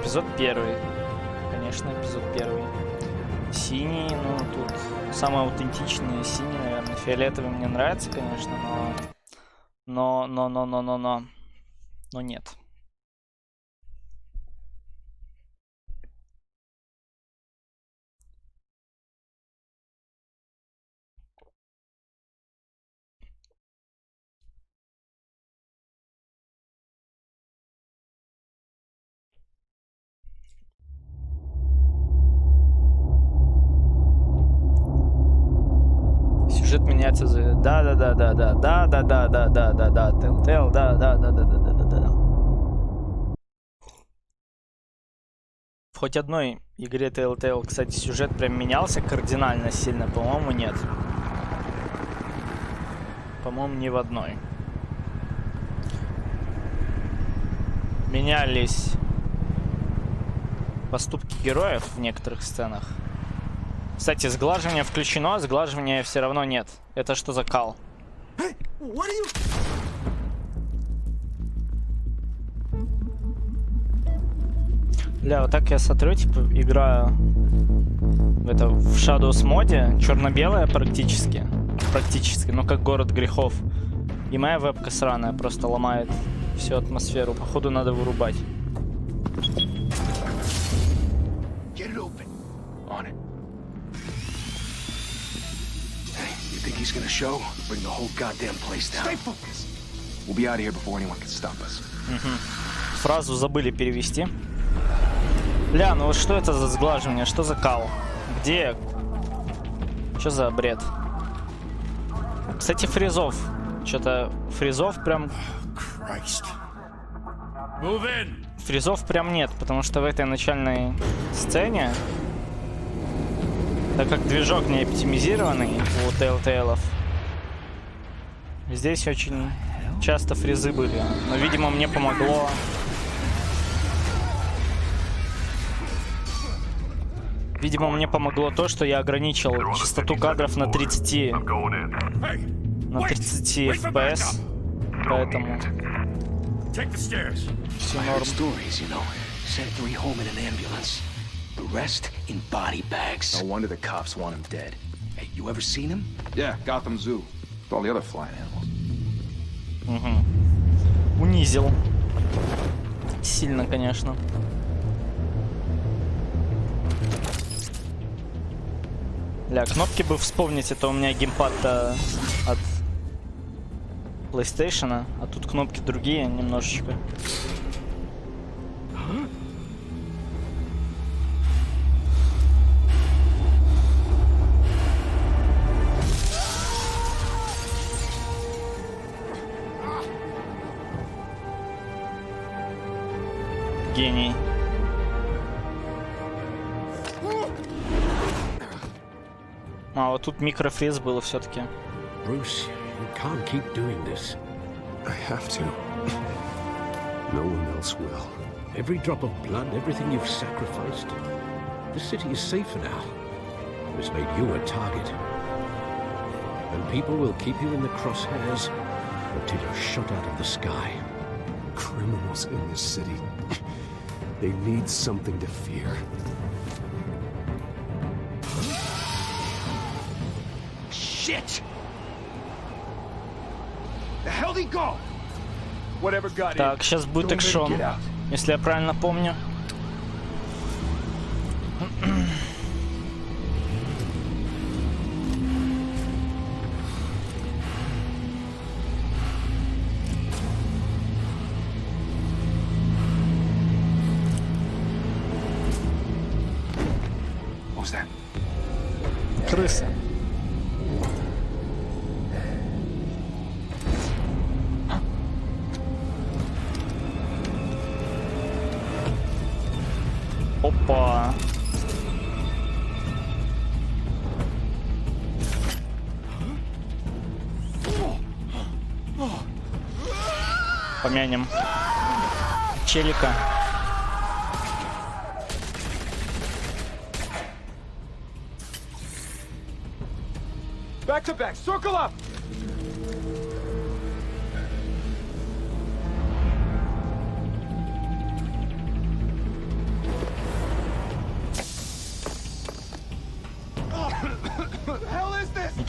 эпизод первый. Конечно, эпизод первый. Синий, ну тут самый аутентичный синий, наверное. Фиолетовый мне нравится, конечно, но нет. Сюжет меняется за... Да-да-да-да-да-да-да-да-да-да-да. Telltale, да-да-да-да-да-да-да-да. В хоть одной игре Telltale, кстати, сюжет прям менялся кардинально сильно, по-моему, нет. По-моему, ни в одной. Менялись поступки героев в некоторых сценах. Кстати, сглаживание включено, а сглаживания все равно нет. Это что за кал? Бля, вот так я смотрю, типа, играю в Shadows моде, черно-белая практически, ну как город грехов. И моя вебка сраная просто ломает всю атмосферу. Походу надо вырубать. He's gonna show, bring the whole goddamn place down. Stay focused. We'll be out of here before anyone can stop us. Фразу забыли перевести. Бля, ну вот что это за сглаживание? Что за кал? Где? Что за бред? Кстати, фризов. Что-то фризов прям... Фризов прям нет, потому что в этой начальной сцене, так как движок не оптимизированный у Telltale, здесь очень часто фризы были. Но, видимо, мне помогло... Видимо, мне помогло то, что я ограничил частоту кадров на 30 FPS. Поэтому... Все норм. The rest in body bags. No wonder the cops want him dead. Hey, you ever seen him? Yeah, Gotham Zoo. With all the other flying animals. Унизил. Сильно, конечно. Бля, кнопки бы вспомнить, это у меня геймпад-то от PlayStation, а тут кнопки другие немножечко. Гений. А, вот тут микрофриз было все-таки. Bruce, you can't keep doing this. I have to. No one else will. Every drop of blood, everything you've sacrificed. The city is safer now. It's made you a target. And people will keep you in the crosshairs until you're shot out of the sky. Criminals in this city. They need something to fear. Shit! The hell did he go? Whatever got in. Так, сейчас будет экшон, если я правильно помню. Крысы. Опа. Помянем челика. Back to back, circle up!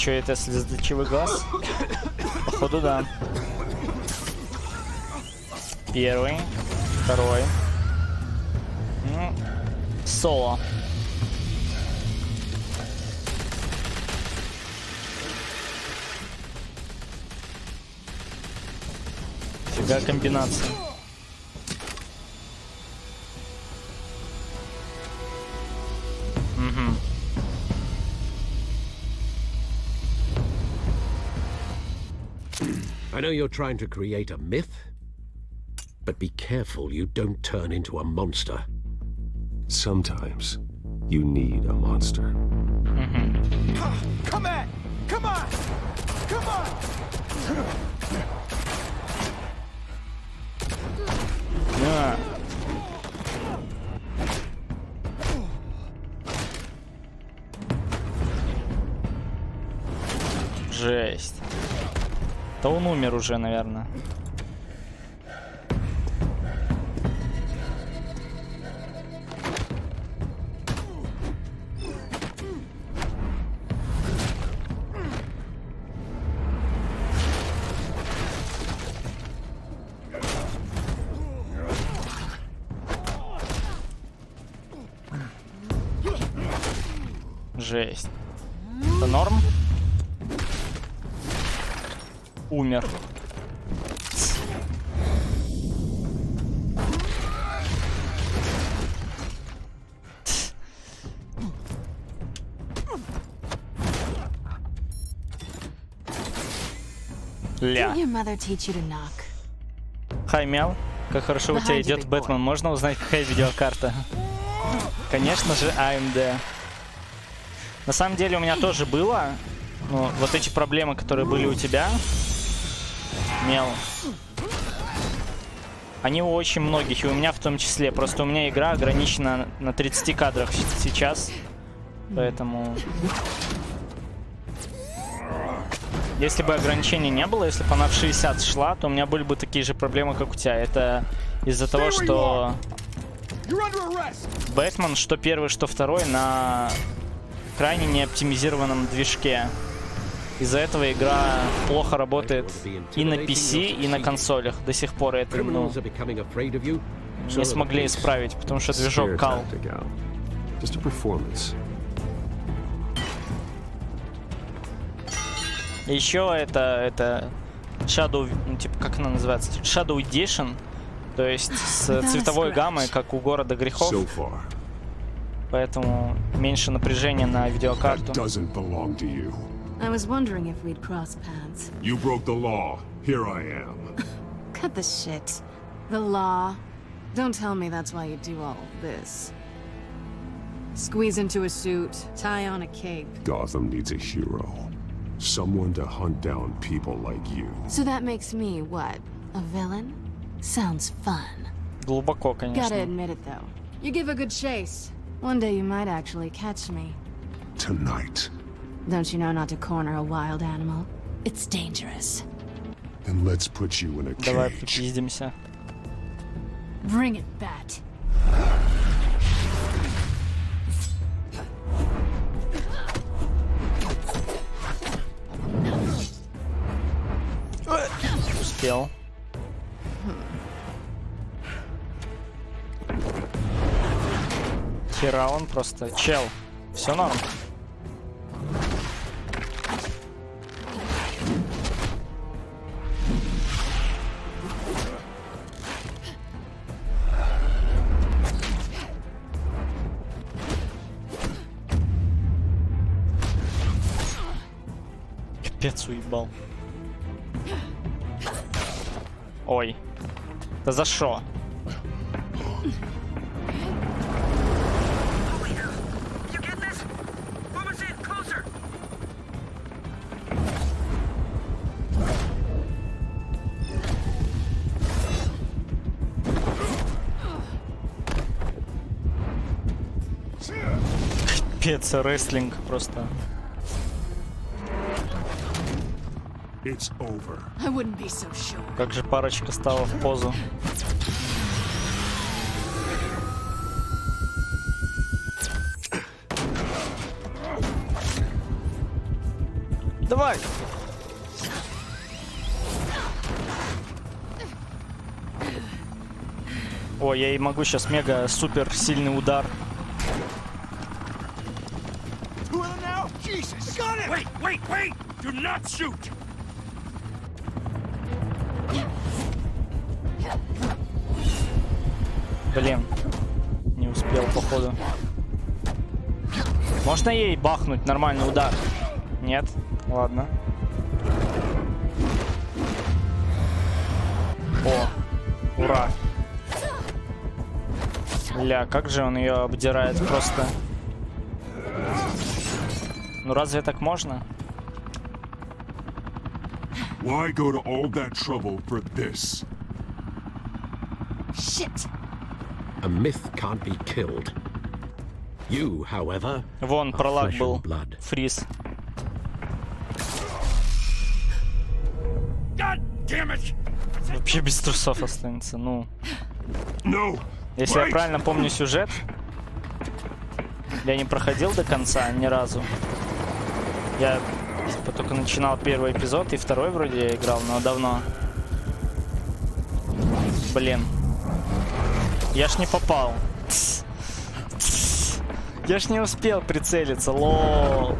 Увеличивает, если слезоточивый глаз. Походу, да. Первый. Второй. Соло. Фига комбинация. Угу. I know you're trying to create a myth, but be careful you don't turn into a monster. Sometimes you need a monster. Come on! Come on! Come on! Да. Жесть. Да он умер уже, наверное. Жесть. Это норм? Умер. Ля. Хай, Мяу. Как хорошо у тебя идет Бэтмен. Можно узнать, какая видеокарта? Конечно же, AMD. На самом деле у меня тоже было, ну, вот эти проблемы, которые были у тебя, Мел, они у очень многих, и у меня в том числе. Просто у меня игра ограничена на 30 кадрах сейчас, поэтому... Если бы ограничений не было, если бы она в 60 шла, то у меня были бы такие же проблемы, как у тебя. Это из-за того, что Бэтмен, что первый, что второй, на крайне неоптимизированном движке. Из-за этого игра плохо работает и на PC, и на консолях. До сих пор это, ну, не смогли исправить, потому что движок кал. Еще это Shadow, ну, типа, как она называется? Shadow Edition, то есть с цветовой гаммой, как у Города Грехов. Поэтому меньше напряжения на видеокарту. I was wondering if we'd cross paths. You broke the law. Here I am. Cut the shit. The law. Don't tell me that's why you do all this. Squeeze into a suit, tie on a cape. Gotham needs a hero. Someone to hunt down people like you. So that makes me what? A villain? Sounds fun. Глубоко, конечно. Gotta admit it though. You give a good chase. One day you might actually catch me. Tonight. Don't you know not to corner a wild animal? It's dangerous. Then let's put you in a Давай cage. попиздимся. Bring it, Bat. Успел. Хера он просто. Чел. Все норм. Капец уебал. Ой. Да за шо? Капец, рестлинг просто. It's over. I wouldn't be so sure. Как же парочка стала в позу. Давай! О, я и могу сейчас мега супер сильный удар. Wait! Do not shoot! Блин, не успел, походу. Можно ей бахнуть нормальный удар? Нет? Ладно. О, ура. Ля, как же он ее обдирает просто. Ну разве так можно? Why go to all that trouble for this? Shit! A myth can't be killed. You, however, Вон, are пролаг flesh был. and blood. Фриз. God damn it! Вообще без трусов останется, ну. No! Если я Wait! правильно помню сюжет, я не проходил до конца ни разу. Я типа только начинал первый эпизод, и второй вроде я играл, но давно. Блин. Я ж не попал. Я ж не успел прицелиться, лол.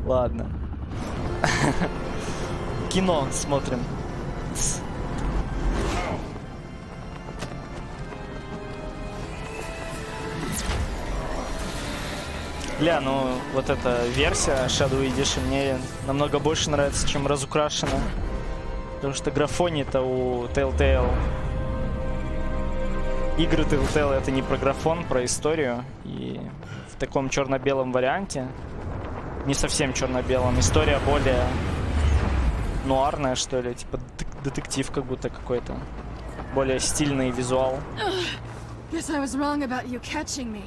Ладно. Кино смотрим. Бля, ну вот эта версия Shadow Edition мне намного больше нравится, чем разукрашена. Потому что графоний-то у Telltale. Игры Telltale это не про графон, про историю. И в таком черно-белом варианте, не совсем черно-белом, история более нуарная, что ли, типа детектив как будто какой-то. Более стильный визуал. Guess I was wrong about you catching me.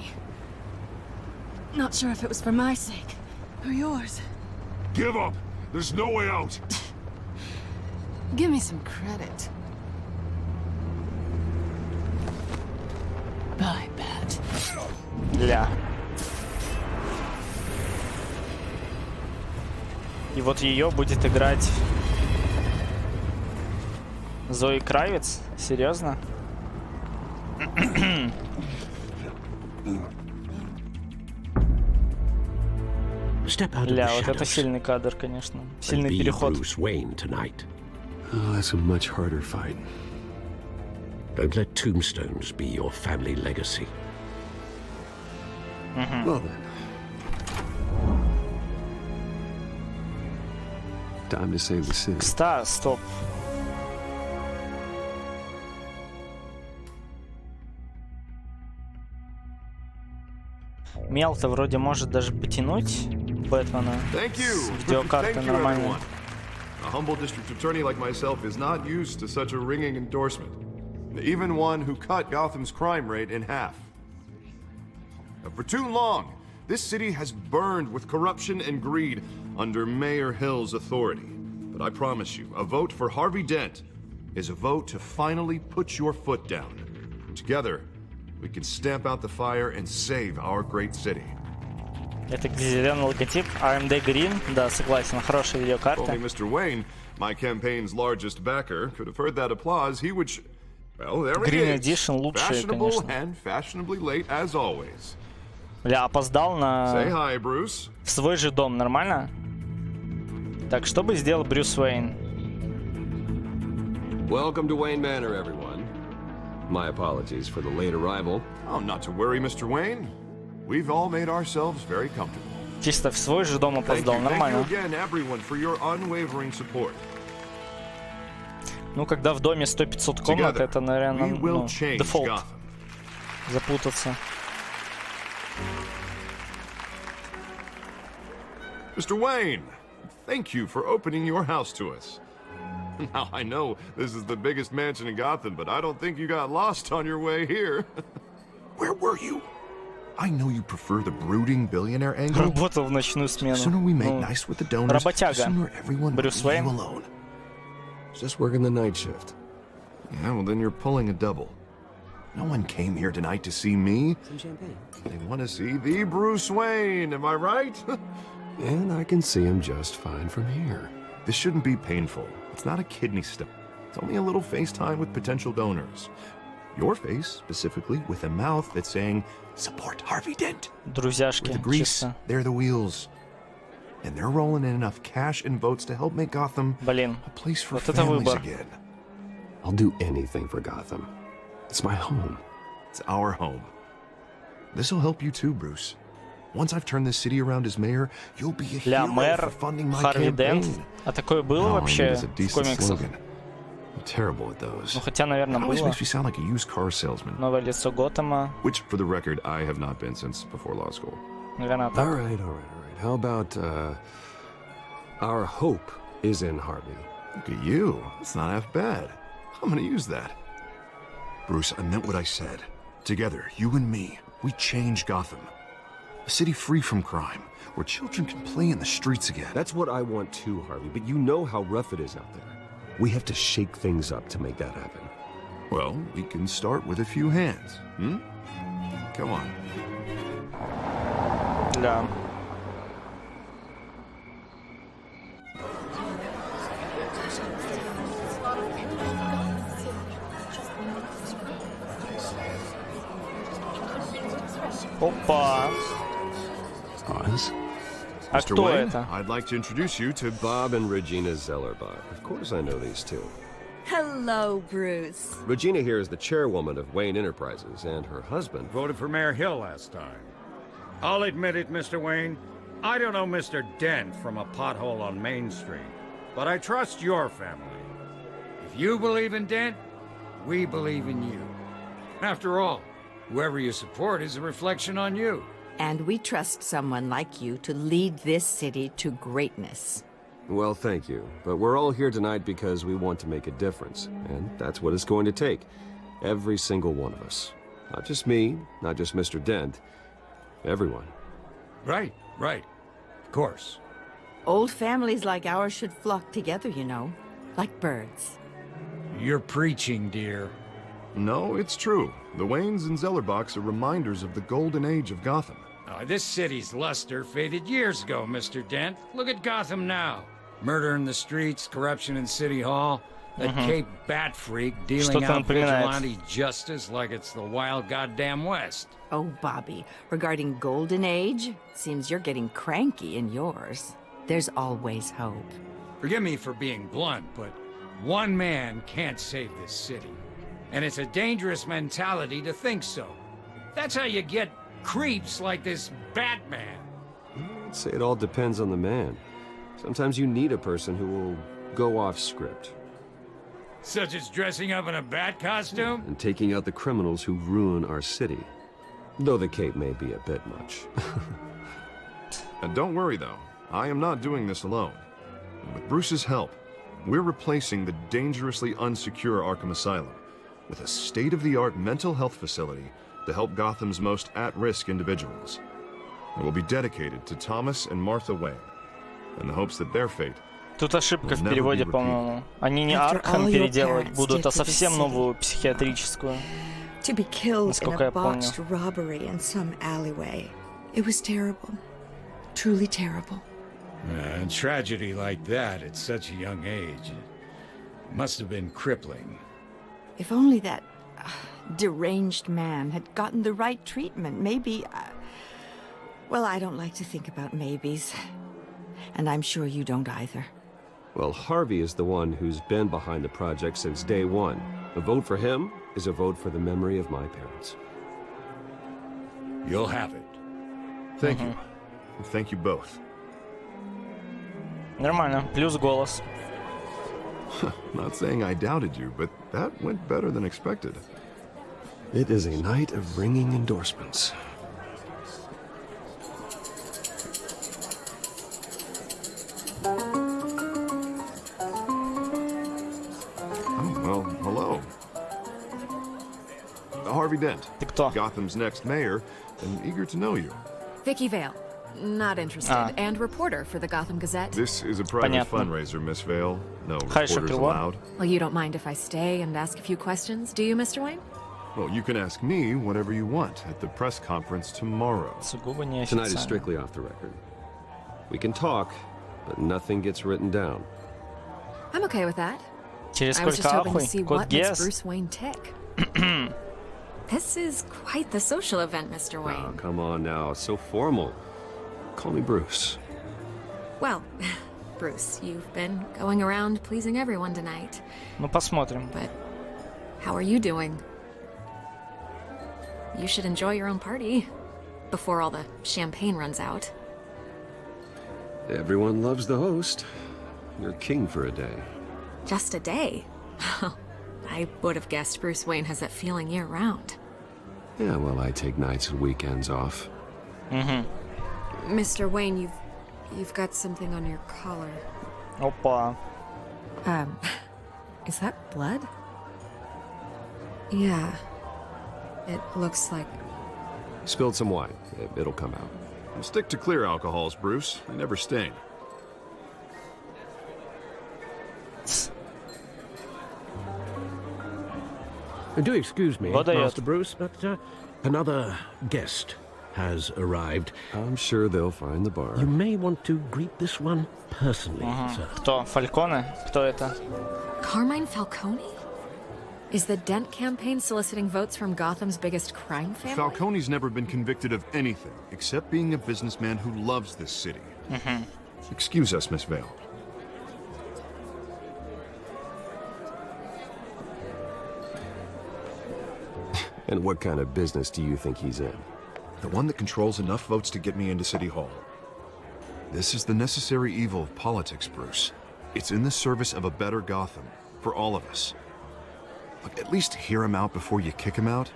Not sure if it was for my sake or yours. Give up! There's no way out! Give me some credit. Bye, Bat. Ля. И вот ее будет играть Зои Кравиц? Серьезно? Step out of the Ля, вот это shadows сильный кадр, конечно. and Сильный be переход. Bruce Wayne tonight. Oh, that's a much harder fight. Don't let tombstones be your family legacy. Well then. Time to save the city. Стоп. Мел-то вроде может даже потянуть Бэтмена Thank с you. видеокартой Thank you, нормально. everyone. A humble district attorney like myself is not used to such a ringing endorsement. Even one who cut Gotham's crime rate in half. For too long, this city has burned with corruption and greed under Mayor Hill's authority. But I promise you, a vote for Harvey Dent is a vote to finally put your foot down. Together, we can stamp out the fire and save our great city. Это зеленый логотип AMD Green. Да, согласен, хорошая Only видеокарта. Mr. Wayne, my campaign's largest backer, could have heard that applause, he would... Well, there Green he is. Edition лучшая, Fashionable конечно. and fashionably late as always. Бля, опоздал Say на... hi, Bruce. в свой же дом, нормально? Так, что бы сделал Брюс Уэйн? Welcome to Wayne Manor, everyone. My apologies for the late arrival. Oh, not to worry, Mr. Wayne. We've all made ourselves very comfortable. Чисто в свой же дом Thank опоздал, you нормально. again, everyone, for your unwavering support. Ну, когда в доме 100-500 комнат, Together, это, наверное, we will ну, change дефолт. Gotham. Запутаться. Mr. Wayne, thank you for opening your house to us. Now, I know this is the biggest mansion in Gotham, but I don't think you got lost on your way here. Where were you? I know you prefer the brooding billionaire angle. Работал в ночную The смену. sooner we make Ну, nice with the donors, the работяга. sooner everyone will Брюс leave Уэйн. you alone. Just working the night shift. Yeah, well then you're pulling a double. No one came here tonight to see me. Some champagne. They want to see the Bruce Wayne, am I right? And I can see him just fine from here. This shouldn't be painful. It's not a kidney stone. It's only a little FaceTime with potential donors. Your face, specifically, with a mouth that's saying, support Harvey Dent. Друзьяшки, With the grease, чисто. they're the wheels. And they're rolling in enough cash and votes to help make Gotham Блин, a place for вот это families выбор. again. I'll do anything for Gotham. It's my home. It's our home. This'll help you too, Bruce. Once I've turned this city around as mayor, you'll be a Ля, hero мэр, for funding my Харви Дент. campaign. А такое было All I need вообще is a в decent комиксах? slogan. I'm terrible at those. Ну, хотя, наверное, It always было. makes me sound like a used car salesman. Новое лицо Готэма. Which, for the record, I have not been since before law school. Наверное, так. All right. How about, our hope is in Harvey? Look at you. It's not half bad. I'm gonna use that. Bruce, I meant what I said. Together, you and me, we change Gotham. A city free from crime, where children can play in the streets again. That's what I want too, Harvey, but you know how rough it is out there. We have to shake things up to make that happen. Well, we can start with a few hands, hmm? Come on. Да. Опа. Oz? А Mr. кто Wayne, это? I'd like to introduce you to Bob and Regina Zellerbach. Of course I know these two. Hello, Bruce. Regina here is the chairwoman of Wayne Enterprises, and her husband... Voted for Mayor Hill last time. I'll admit it, Mr. Wayne. I don't know Mr. Dent from a pothole on Main Street, but I trust your family. If you believe in Dent, we believe in you. After all, whoever you support is a reflection on you. And we trust someone like you to lead this city to greatness. Well, thank you. But we're all here tonight because we want to make a difference, and that's what it's going to take. Every single one of us. Not just me, not just Mr. Dent. Everyone. Right. Of course. Old families like ours should flock together, you know, like birds. You're preaching, dear. No, it's true. The Waynes and Zellerbachs are reminders of the golden age of Gotham. This city's luster faded years ago, Mr. Dent. Look at Gotham now. Murder in the streets, corruption in City Hall, that Cape Bat freak dealing Что-то out напоминает. vigilante justice like it's the wild goddamn West. Oh, Bobby, regarding Golden Age, seems you're getting cranky in yours. There's always hope. Forgive me for being blunt, but one man can't save this city. And it's a dangerous mentality to think so. That's how you get creeps like this Batman. I'd say it all depends on the man. Sometimes you need a person who will go off script Such as dressing up in a bat costume? and taking out the criminals who ruin our city. Though the cape may be a bit much. And don't worry, though. I am not doing this alone. With Bruce's help, we're replacing the dangerously unsecure Arkham Asylum with a state-of-the-art mental health facility to help Gotham's most at-risk individuals. It will be dedicated to Thomas and Martha Wayne, in the hopes that their fate Тут ошибка в will never переводе, be по-моему. Они не After Аркхем all your переделывать parents будут, did а to the совсем city. новую психиатрическую. To be killed in Насколько a я помню. botched robbery in some alleyway. It was terrible. Truly terrible. A tragedy like that at such a young age must have been crippling. If only that deranged man had gotten the right treatment, maybe... well, I don't like to think about maybes. And I'm sure you don't either. Well, Harvey is the one who's been behind the project since day one. A vote for him is a vote for the memory of my parents. You'll have it. Thank you. And thank you both. Нормально, плюс голос. Not saying I doubted you, but that went better than expected. It is a night of ringing endorsements. Oh, well, hello. Harvey Dent, Ты кто? Gotham's next mayor, and eager to know you. Vicky Vale. Not interested. Ah. And reporter for the Gotham Gazette. This is a private Понятно. fundraiser, Miss Vale. No Хай, reporters Шакирова. allowed. Well, you don't mind if I stay and ask a few questions, do you, Mr. Wayne? Well, you can ask me whatever you want at the press conference tomorrow. Сугубо Tonight is неофициально. strictly off the record. We can talk, but nothing gets written down. I'm okay with that. Через I was just сколько hoping to ахуй? see Код what makes Гесс? Bruce Wayne tick. This is quite the social event, Mr. Oh, Wayne. come on now. It's so formal. Call me Bruce. Well, Bruce, you've been going around pleasing everyone tonight. Ну, посмотрим. But how are you doing? You should enjoy your own party before all the champagne runs out. Everyone loves the host. You're king for a day. Just a day? I would have guessed Bruce Wayne has that feeling year-round. Yeah, well, I take nights and weekends off. Mr. Wayne, you've got something on your collar. Опа. Is that blood? Yeah. It looks like... Spilled some wine. It'll come out. Stick to clear alcohols, Bruce. They never stain. Do excuse me, What are you- Master Bruce, but another guest has arrived. I'm sure they'll find the bar. You may want to greet this one personally, sir. Кто? Фальконе? Кто это? Carmine Falcone? Is the Dent campaign soliciting votes from Gotham's biggest crime family? Falcone's never been convicted of anything except being a businessman who loves this city. Excuse us, Miss Vale. And what kind of business do you think he's in? The one that controls enough votes to get me into City Hall. This is the necessary evil of politics, Bruce. It's in the service of a better Gotham, for all of us. Look, at least hear him out before you kick him out.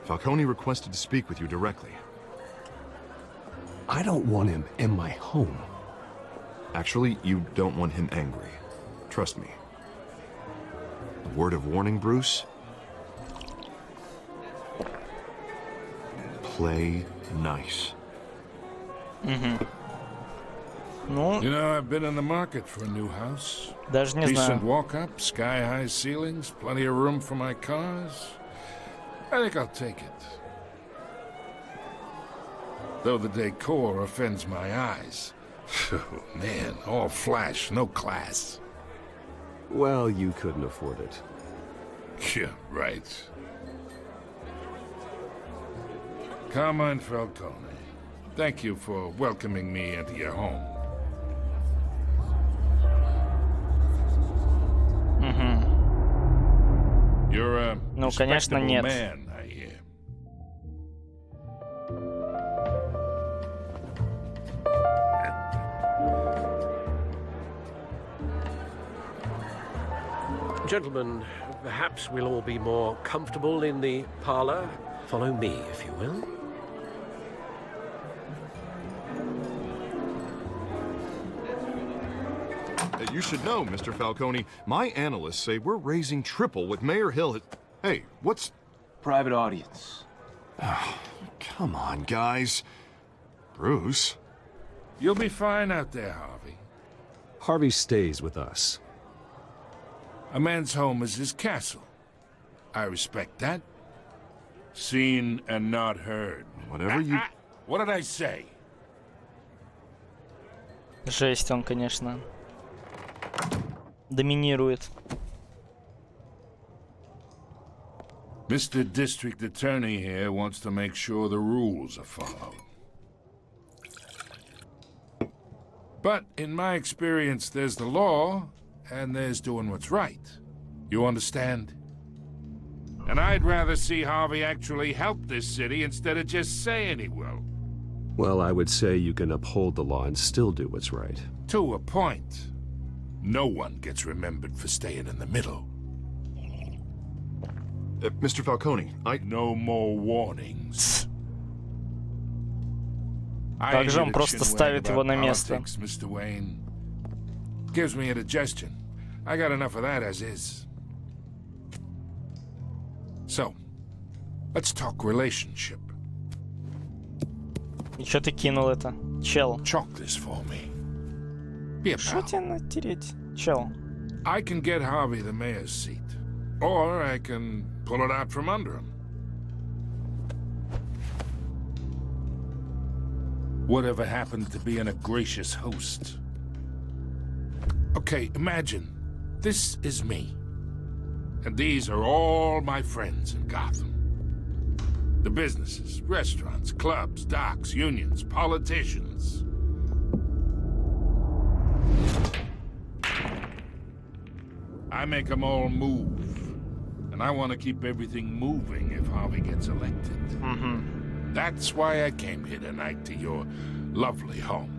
Falcone requested to speak with you directly. I don't want him in my home. Actually, you don't want him angry. Trust me. A word of warning, Bruce. Play nice. Ну, You know, I've been in the market for a new house. даже не Decent знаю. walk-up, sky-high ceilings, plenty of room for my cars. I think I'll take it. Though the decor offends my eyes. Oh, man, all flash, no class. Well, you couldn't afford it. Yeah, right. Carmine Falcone, thank you for welcoming me into your home. You're a Ну, конечно, respectable нет. man, I hear. Gentlemen, perhaps we'll all be more comfortable in the parlor. Follow me, if you will. You should know, Mr. Falcone, my analysts say we're raising triple what Mayor Hill has... Hey, what's... Private audience. Come on, guys. Bruce? You'll be fine out there, Harvey. Harvey stays with us. A man's home is his castle. I respect that. Seen and not heard. Whatever you... What did I say? Жесть он, конечно. Доминирует. Mr. District Attorney here wants to make sure the rules are followed. But in my experience, there's the law, and there's doing what's right. You understand? And I'd rather see Harvey actually help this city instead of just saying he will. Well, I would say you can uphold the law and still do what's right. To a point. No one gets remembered for staying in the middle. Mr. Falcone, No more warnings. I Как же он ain't просто here to ставит chin его wag на about место. politics, Mr. Wayne. Gives me indigestion. I got enough of that as is. So, let's talk relationship. И чё ты кинул это? Чел. Chalk this for me. Be a Что pal. тебе натереть? Чел. I can get Harvey the mayor's seat. Or I can pull it out from under him. Whatever happened to being a gracious host? Okay, imagine, this is me. And these are all my friends in Gotham. The businesses, restaurants, clubs, docks, unions, politicians. I make them all move. And I want to keep everything moving if Harvey gets elected. That's why I came here tonight to your lovely home,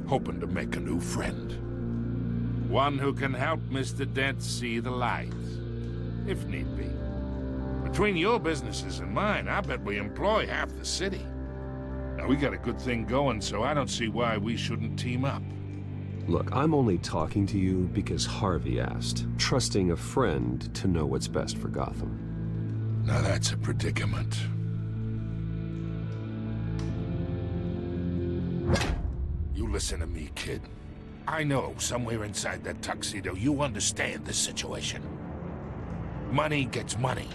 hoping to make a new friend. One who can help Mr. Dent see the light, if need be. Between your businesses and mine, I bet we employ half the city. Now, we got a good thing going, so I don't see why we shouldn't team up. Look, I'm only talking to you because Harvey asked, trusting a friend to know what's best for Gotham. Now that's a predicament. You listen to me, kid. I know somewhere inside that tuxedo you understand this situation. Money gets money.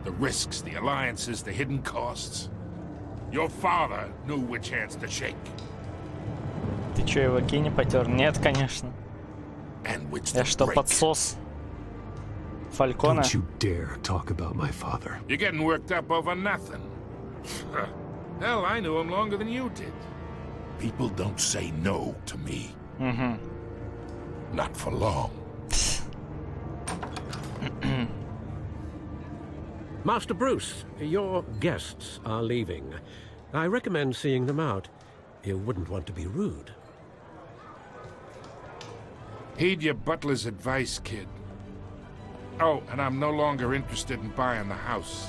The risks, the alliances, the hidden costs. Your father knew which hands to shake. Ты чё, его кини потер? Нет, конечно. Я что, подсос Фалькона? Don't you dare talk about my father. You're getting worked up over nothing. Hell, I knew him longer than you did. People don't say no to me. Not for long. Master Bruce, your guests are leaving. I recommend seeing them out. You wouldn't want to be rude. Heed your butler's advice, kid. Oh, and I'm no longer interested in buying the house.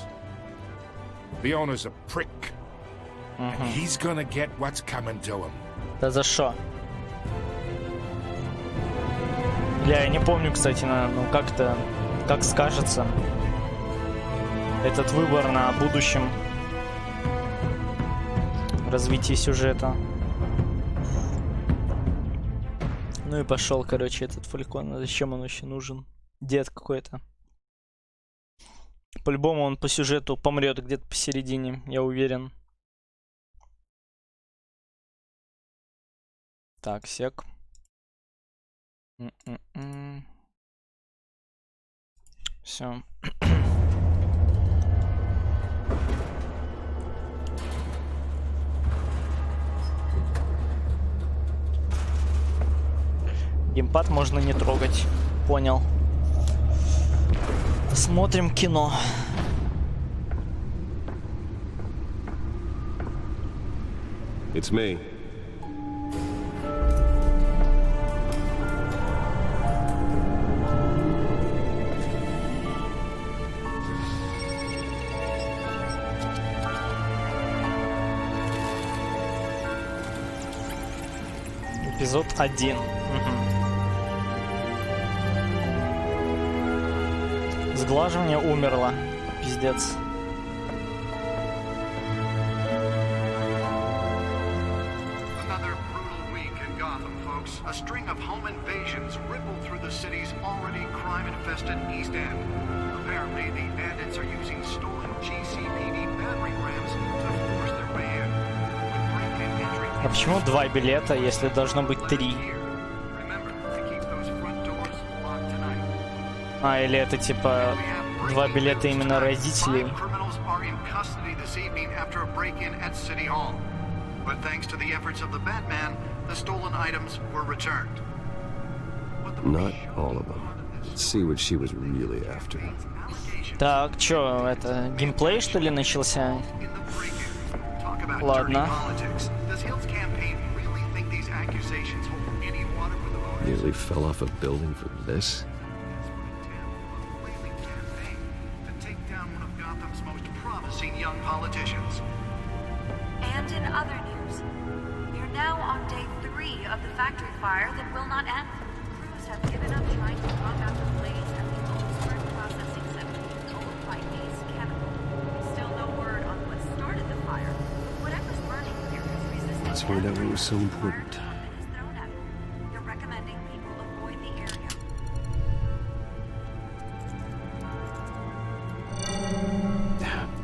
The owner's a prick. And he's gonna get what's coming to him. Да за шо? Я не помню, кстати, ну как-то, как скажется этот выбор на будущем развитии сюжета. Ну и пошел, короче, этот Фалькон. Зачем он вообще нужен? Дед какой-то. По-любому он по сюжету помрет где-то посередине, я уверен. Так, сек. Все. Геймпад можно не трогать. Понял. Смотрим кино. It's me. Эпизод 1. Сглаживание умерло. Пиздец. Another brutal week in Gotham, folks. A string of home invasions rippled through the city's already crime-infested East End. Apparently, the bandits are using stolen GCPD battering rams to force their way in. А почему 2 билета, если должно быть 3? А, или это типа 2 билета именно родителей? Not all of them. Let's see what she was really after. Так, чё, это геймплей что ли начался? Ладно. Nearly fell off a building for this. Young politicians. And in other news, you're now on day 3 of the factory fire that will not end. Crews have given up trying to drop out the blaze at the Oldsburg processing center controlled by Ace Chemical. Still no word on what started the fire. Whatever's burning here is resistant. Let's find out what was so important. They're recommending people avoid the area.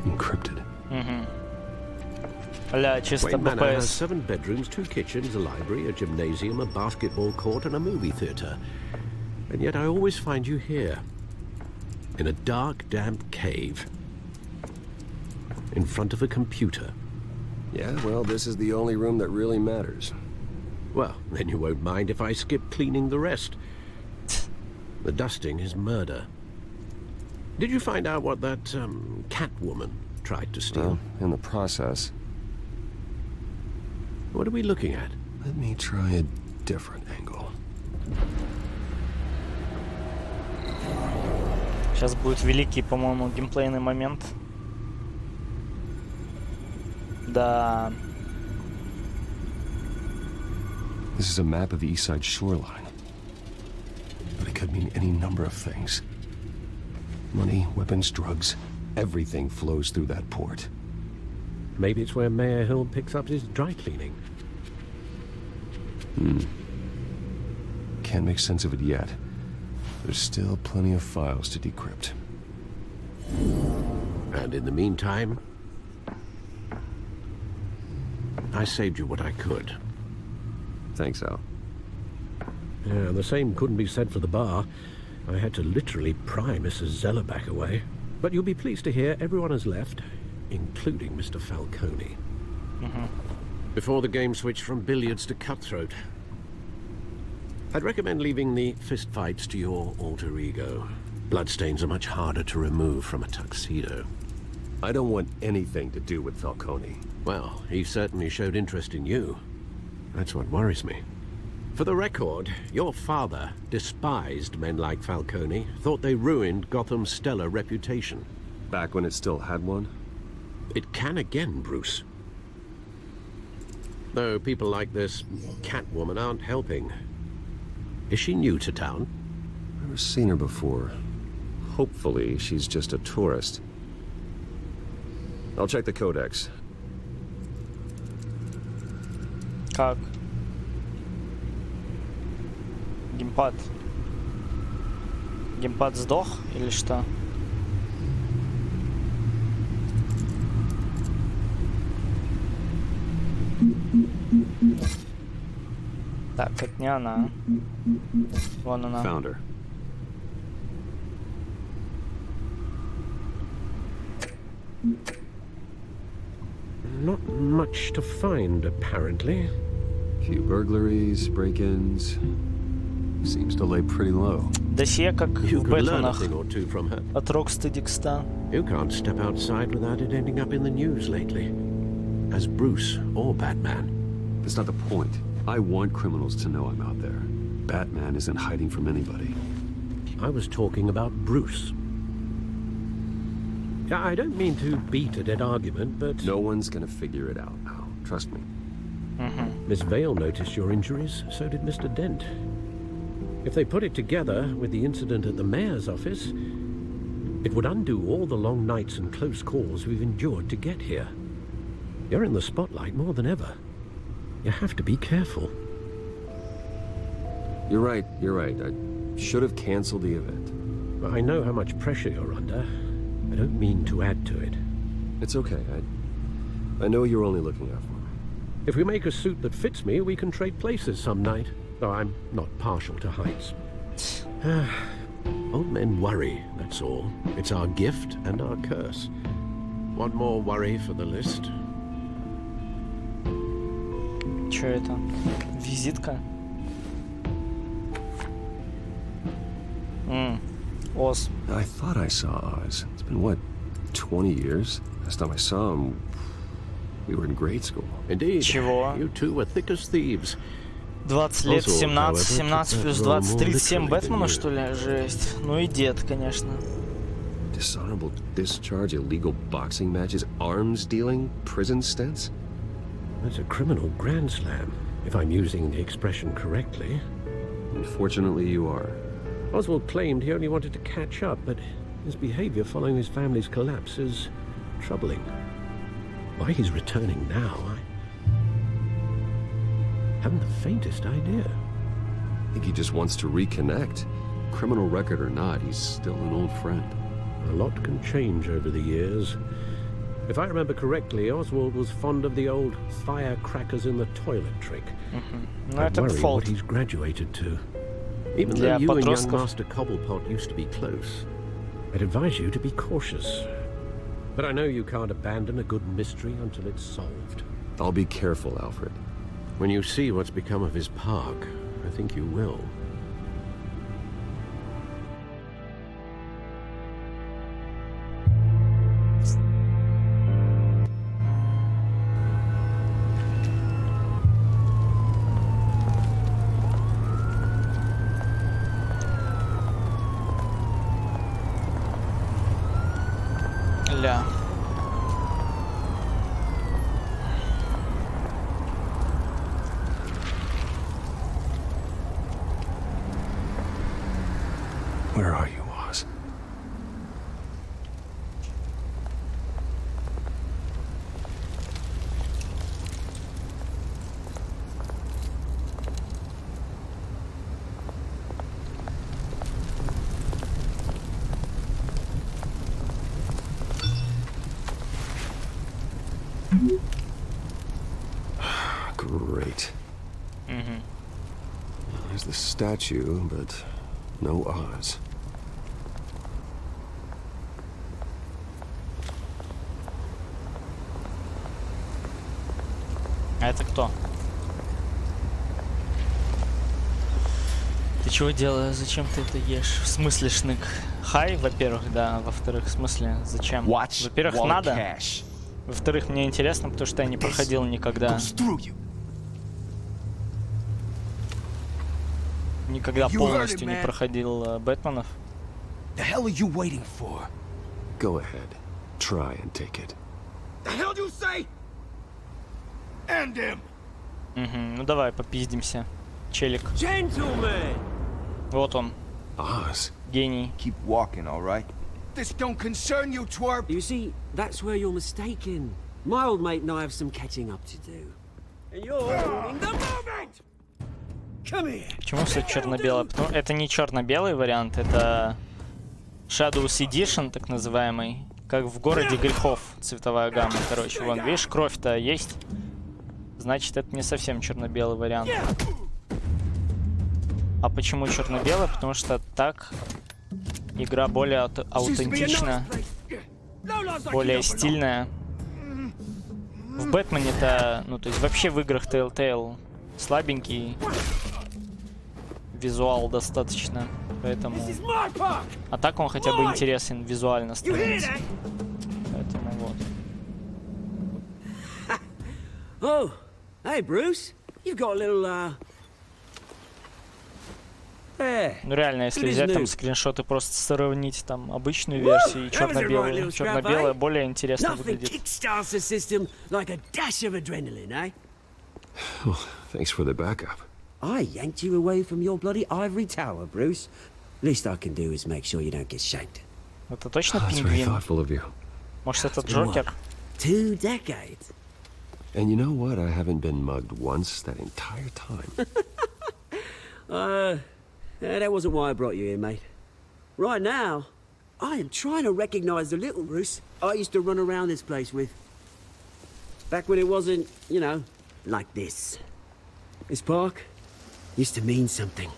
Encrypted. Ля, чисто Wayne Manor has БПС. 7 bedrooms, 2 kitchens, a library, a gymnasium, a basketball court, and a movie theatre. And yet I always find you here, in a dark, damp cave, in front of a computer. Yeah, well, this is the only room that really matters. Well, then you won't mind if I skip cleaning the rest. The dusting is murder. Did you find out what that, cat woman tried to steal? Well, in the process. What are we looking at? Let me try a different angle. Сейчас будет великий, по-моему, геймплейный момент. Да. This is a map of the east side shoreline. But it could mean any number of things. Money, weapons, drugs, everything flows through that port. Maybe it's where Mayor Hill picks up his dry cleaning. Can't make sense of it yet. There's still plenty of files to decrypt. And in the meantime, I saved you what I could. Thanks, Al. Yeah, the same couldn't be said for the bar. I had to literally pry Mrs. Zeller back away. But you'll be pleased to hear everyone has left, including Mr. Falcone. Before the game switched from billiards to cutthroat. I'd recommend leaving the fistfights to your alter ego. Bloodstains are much harder to remove from a tuxedo. I don't want anything to do with Falcone. Well, he certainly showed interest in you. That's what worries me. For the record, your father despised men like Falcone, thought they ruined Gotham's stellar reputation. Back when it still had one? It can again, Bruce. Though people like this Catwoman aren't helping. Is she new to town? Never seen her before. Hopefully, she's just a tourist. I'll check the codex. Как? Геймпад. Геймпад сдох или что? Так, это не она. Вон она. Found her. Not much to find, apparently. Few burglaries, break-ins. Seems to lay pretty low. Досье как You в could learn a Бэтменах thing or two from her. от Рокстедикста. You can't step outside without it ending up in the news lately. As Bruce or Batman. That's not the point. I want criminals to know I'm out there. Batman isn't hiding from anybody. I was talking about Bruce. I don't mean to beat a dead argument, but... No one's gonna figure it out now. Trust me. Miss Vale noticed your injuries, so did Mr. Dent. If they put it together with the incident at the mayor's office, it would undo all the long nights and close calls we've endured to get here. You're in the spotlight more than ever. You have to be careful. You're right. I should have canceled the event. I know how much pressure you're under. I don't mean to add to it. It's okay. I know you're only looking out for me. If we make a suit that fits me, we can trade places some night. Though I'm not partial to heights. Old men worry, that's all. It's our gift and our curse. One more worry for the list. Чё это? Визитка? Oz. I thought I saw Oz. It's been, what, 20 years? Last time I saw him, we were in grade school. Indeed. Чего? You two were thick as thieves. 20 лет, Also, 17, however, 17 плюс took that 20, role more 37 literally Бэтмена, than что ли? Жесть. Ну и дед, конечно. Dishonorable discharge, illegal boxing matches, arms dealing, prison stints? That's a criminal grand slam, if I'm using the expression correctly. Unfortunately, you are. Oswald claimed he only wanted to catch up, but his behavior following his family's collapse is troubling. Why he's returning now, I haven't the faintest idea. I think he just wants to reconnect. Criminal record or not, he's still an old friend. A lot can change over the years. If I remember correctly, Oswald was fond of the old firecrackers in the toilet trick. Ну, I это worry дефолт. what he's graduated to. Even Для though you and young подростков. Master Cobblepot used to be close, I'd advise you to be cautious. But I know you can't abandon a good mystery until it's solved. I'll be careful, Alfred. When you see what's become of his park, I think you will. Ля. Where are you, Oz? Great. There's the statue, but no Oz. А это кто? Ты чего делаешь? Зачем ты это ешь? В смысле, шнык? Хай, во-первых, да. Во-вторых, в смысле, зачем? Во-первых, надо. Во-вторых, мне интересно, потому что я не проходил никогда. Никогда полностью не проходил Бэтменов. The hell are you waiting for? Go ahead. Try and take it. The hell do you say? End him. Ну давай, попиздимся. Челик. Gentlemen. Вот он. Oz. Гений. Keep walking, all right? This don't concern you, twerp. You see, that's where you're mistaken. My old mate and I have some catching up to do. And you're ruining the moment! Come here! Почему все черно-белое? Это не черно-белый вариант, это Shadows Edition, так называемый. Как в городе грехов цветовая гамма, короче. Вон, видишь, кровь-то есть. Значит, это не совсем черно-белый вариант. А почему черно-белый? Потому что так игра более аутентична, более стильная. В Бэтмене-то, ну, то есть вообще в играх Telltale слабенький визуал достаточно, поэтому... А так он хотя бы интересен визуально становится. Поэтому вот. Oh, hey Bruce, you've got a little Ну реально, если взять там скриншоты, просто сравнить там обычную версию и черно-белую. Черно-белая более интересно выглядит. Thanks for the backup. I yanked you away from your bloody ivory tower, Bruce. Least I can do is make sure you don't get shanked. Это точно That's very пингвин? thoughtful of you. Может, это Джокер? 2 decades. And you know what? I haven't been mugged once that entire time. That wasn't why I brought you here, mate. Right now, I am trying to recognize the little Bruce I used to run around this place with. Back when it wasn't, you know, like this. This park used to mean something.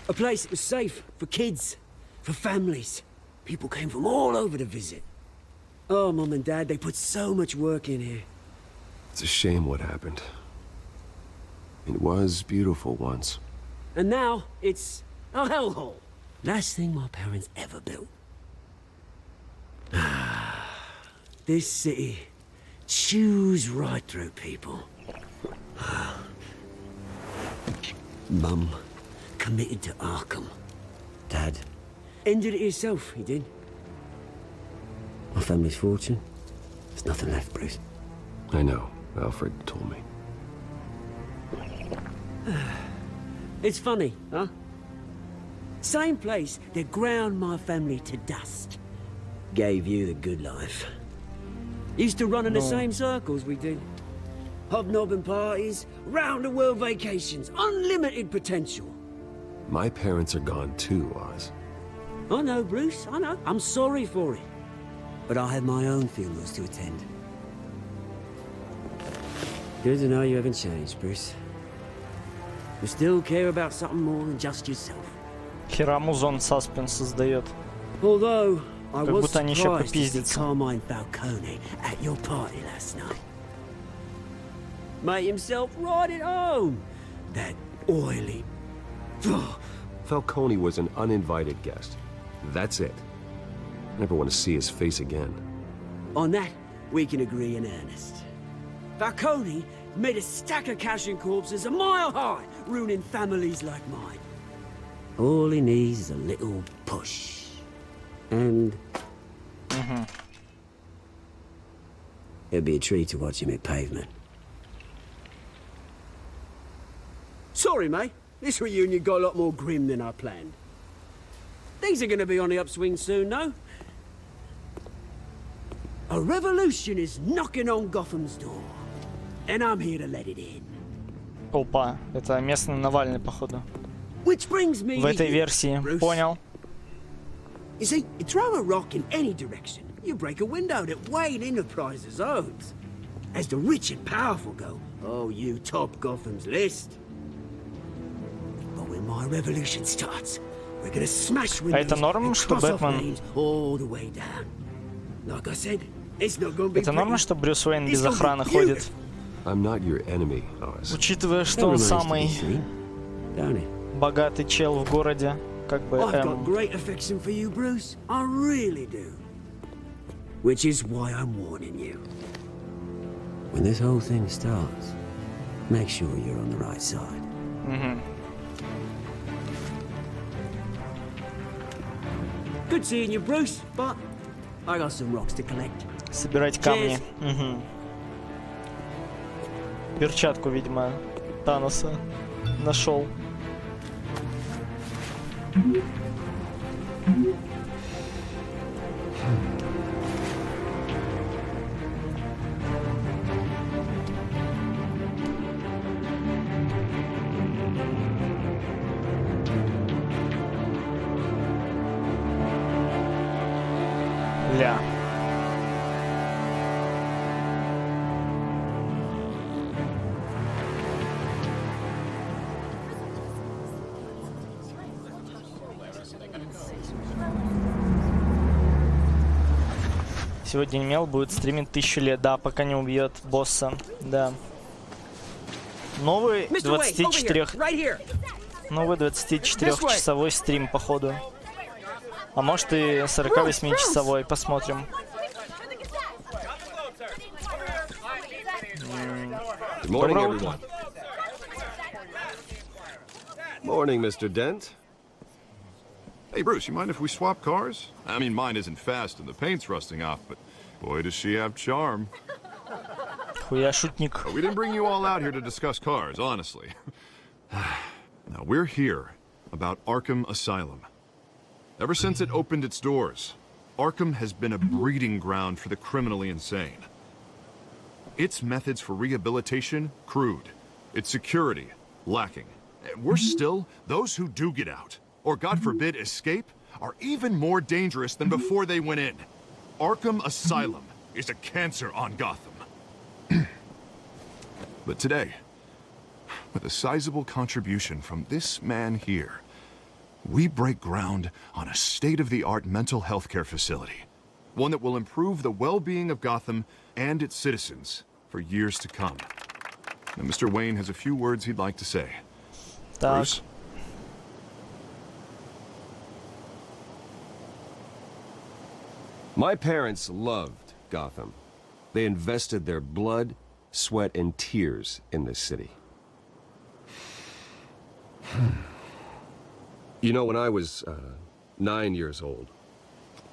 A place that was safe for kids, for families. People came from all over to visit. Oh, Mum and Dad, they put so much work in here. It's a shame what happened. It was beautiful once. And now, it's a hellhole. Last thing my parents ever built. This city chews right through people. Mum committed to Arkham. Dad ended it himself, he did. My family's fortune, there's nothing left, Bruce. I know. Alfred told me. It's funny, huh? Same place that ground my family to dust. Gave you the good life. Used to run in the same circles we did. Hobnobbing parties, round-the-world vacations, unlimited potential. My parents are gone too, Oz. I know, Bruce, I know. I'm sorry for it. But I have my own funerals to attend. good to know you haven't changed, Bruce. You still care about something more than just yourself. Хера музон саспенс создает. Although I Как was будто они еще surprised to see попиздятся. Carmine Falcone at your party last night. Made himself right at home. That oily. Falcone was an uninvited guest. That's it. Never want to see his face again. On that, we can agree in earnest. Falcone made a stack of cash and corpses a mile high, ruining families like mine. All he needs is a little push. And... it'd be a treat to watch him hit pavement. Sorry, mate. This reunion got a lot more grim than I planned. Things are gonna be on the upswing soon, no? A revolution is knocking on Gotham's door. And I'm here to let it in. Опа, это местный Навальный, походу. Which brings me В этой to you, версии. Bruce. Понял. You see, you throw a rock in any direction, you break a window that Wayne Enterprises owns. As the rich and powerful go, oh, you top Gotham's list. But when my revolution starts, we're gonna smash windows это норм, and что cross off Бэтмен- names all the way down. Like I said, it's not gonna be Это норма, pretty. что Брюс Уэйн It's без gonna be охраны beautiful. ходит? I'm not your enemy, Oz. Учитывая, что That он remains to be самый seen, don't it? богатый чел в городе, как бы, I've got great affection for you, Bruce. I really do. Which is why I'm warning you. When this whole thing starts, make sure you're on the right side. Good seeing you, Bruce, but I got some rocks to collect. собирать камни. Мгм. Перчатку, видимо, Таноса нашел. Ля. Сегодня Мел будет стримить 1000 лет, да, пока не убьет босса, да. Новый 24... Новый 24-часовой стрим, походу. А может и 48-часовой, посмотрим. Good morning, Доброе everyone. утро. Morning, Mr. Dent. Hey, Bruce, you mind if we swap cars? I mean, mine isn't fast and the paint's rusting off, but boy, does she have charm. Хуя шутник. We didn't bring you all out here to discuss cars, honestly. Now, we're here about Arkham Asylum. Ever since it opened its doors, Arkham has been a breeding ground for the criminally insane. Its methods for rehabilitation, crude. Its security, lacking. Worse still, those who do get out, or God forbid escape, are even more dangerous than before they went in. Arkham Asylum is a cancer on Gotham. But today, with a sizable contribution from this man here, we break ground on a state-of-the-art mental health care facility. One that will improve the well-being of Gotham and its citizens for years to come. Now, Mr. Wayne has a few words he'd like to say. Так. Bruce? My parents loved Gotham. They invested their blood, sweat, and tears in this city. You know, when I was 9 years old,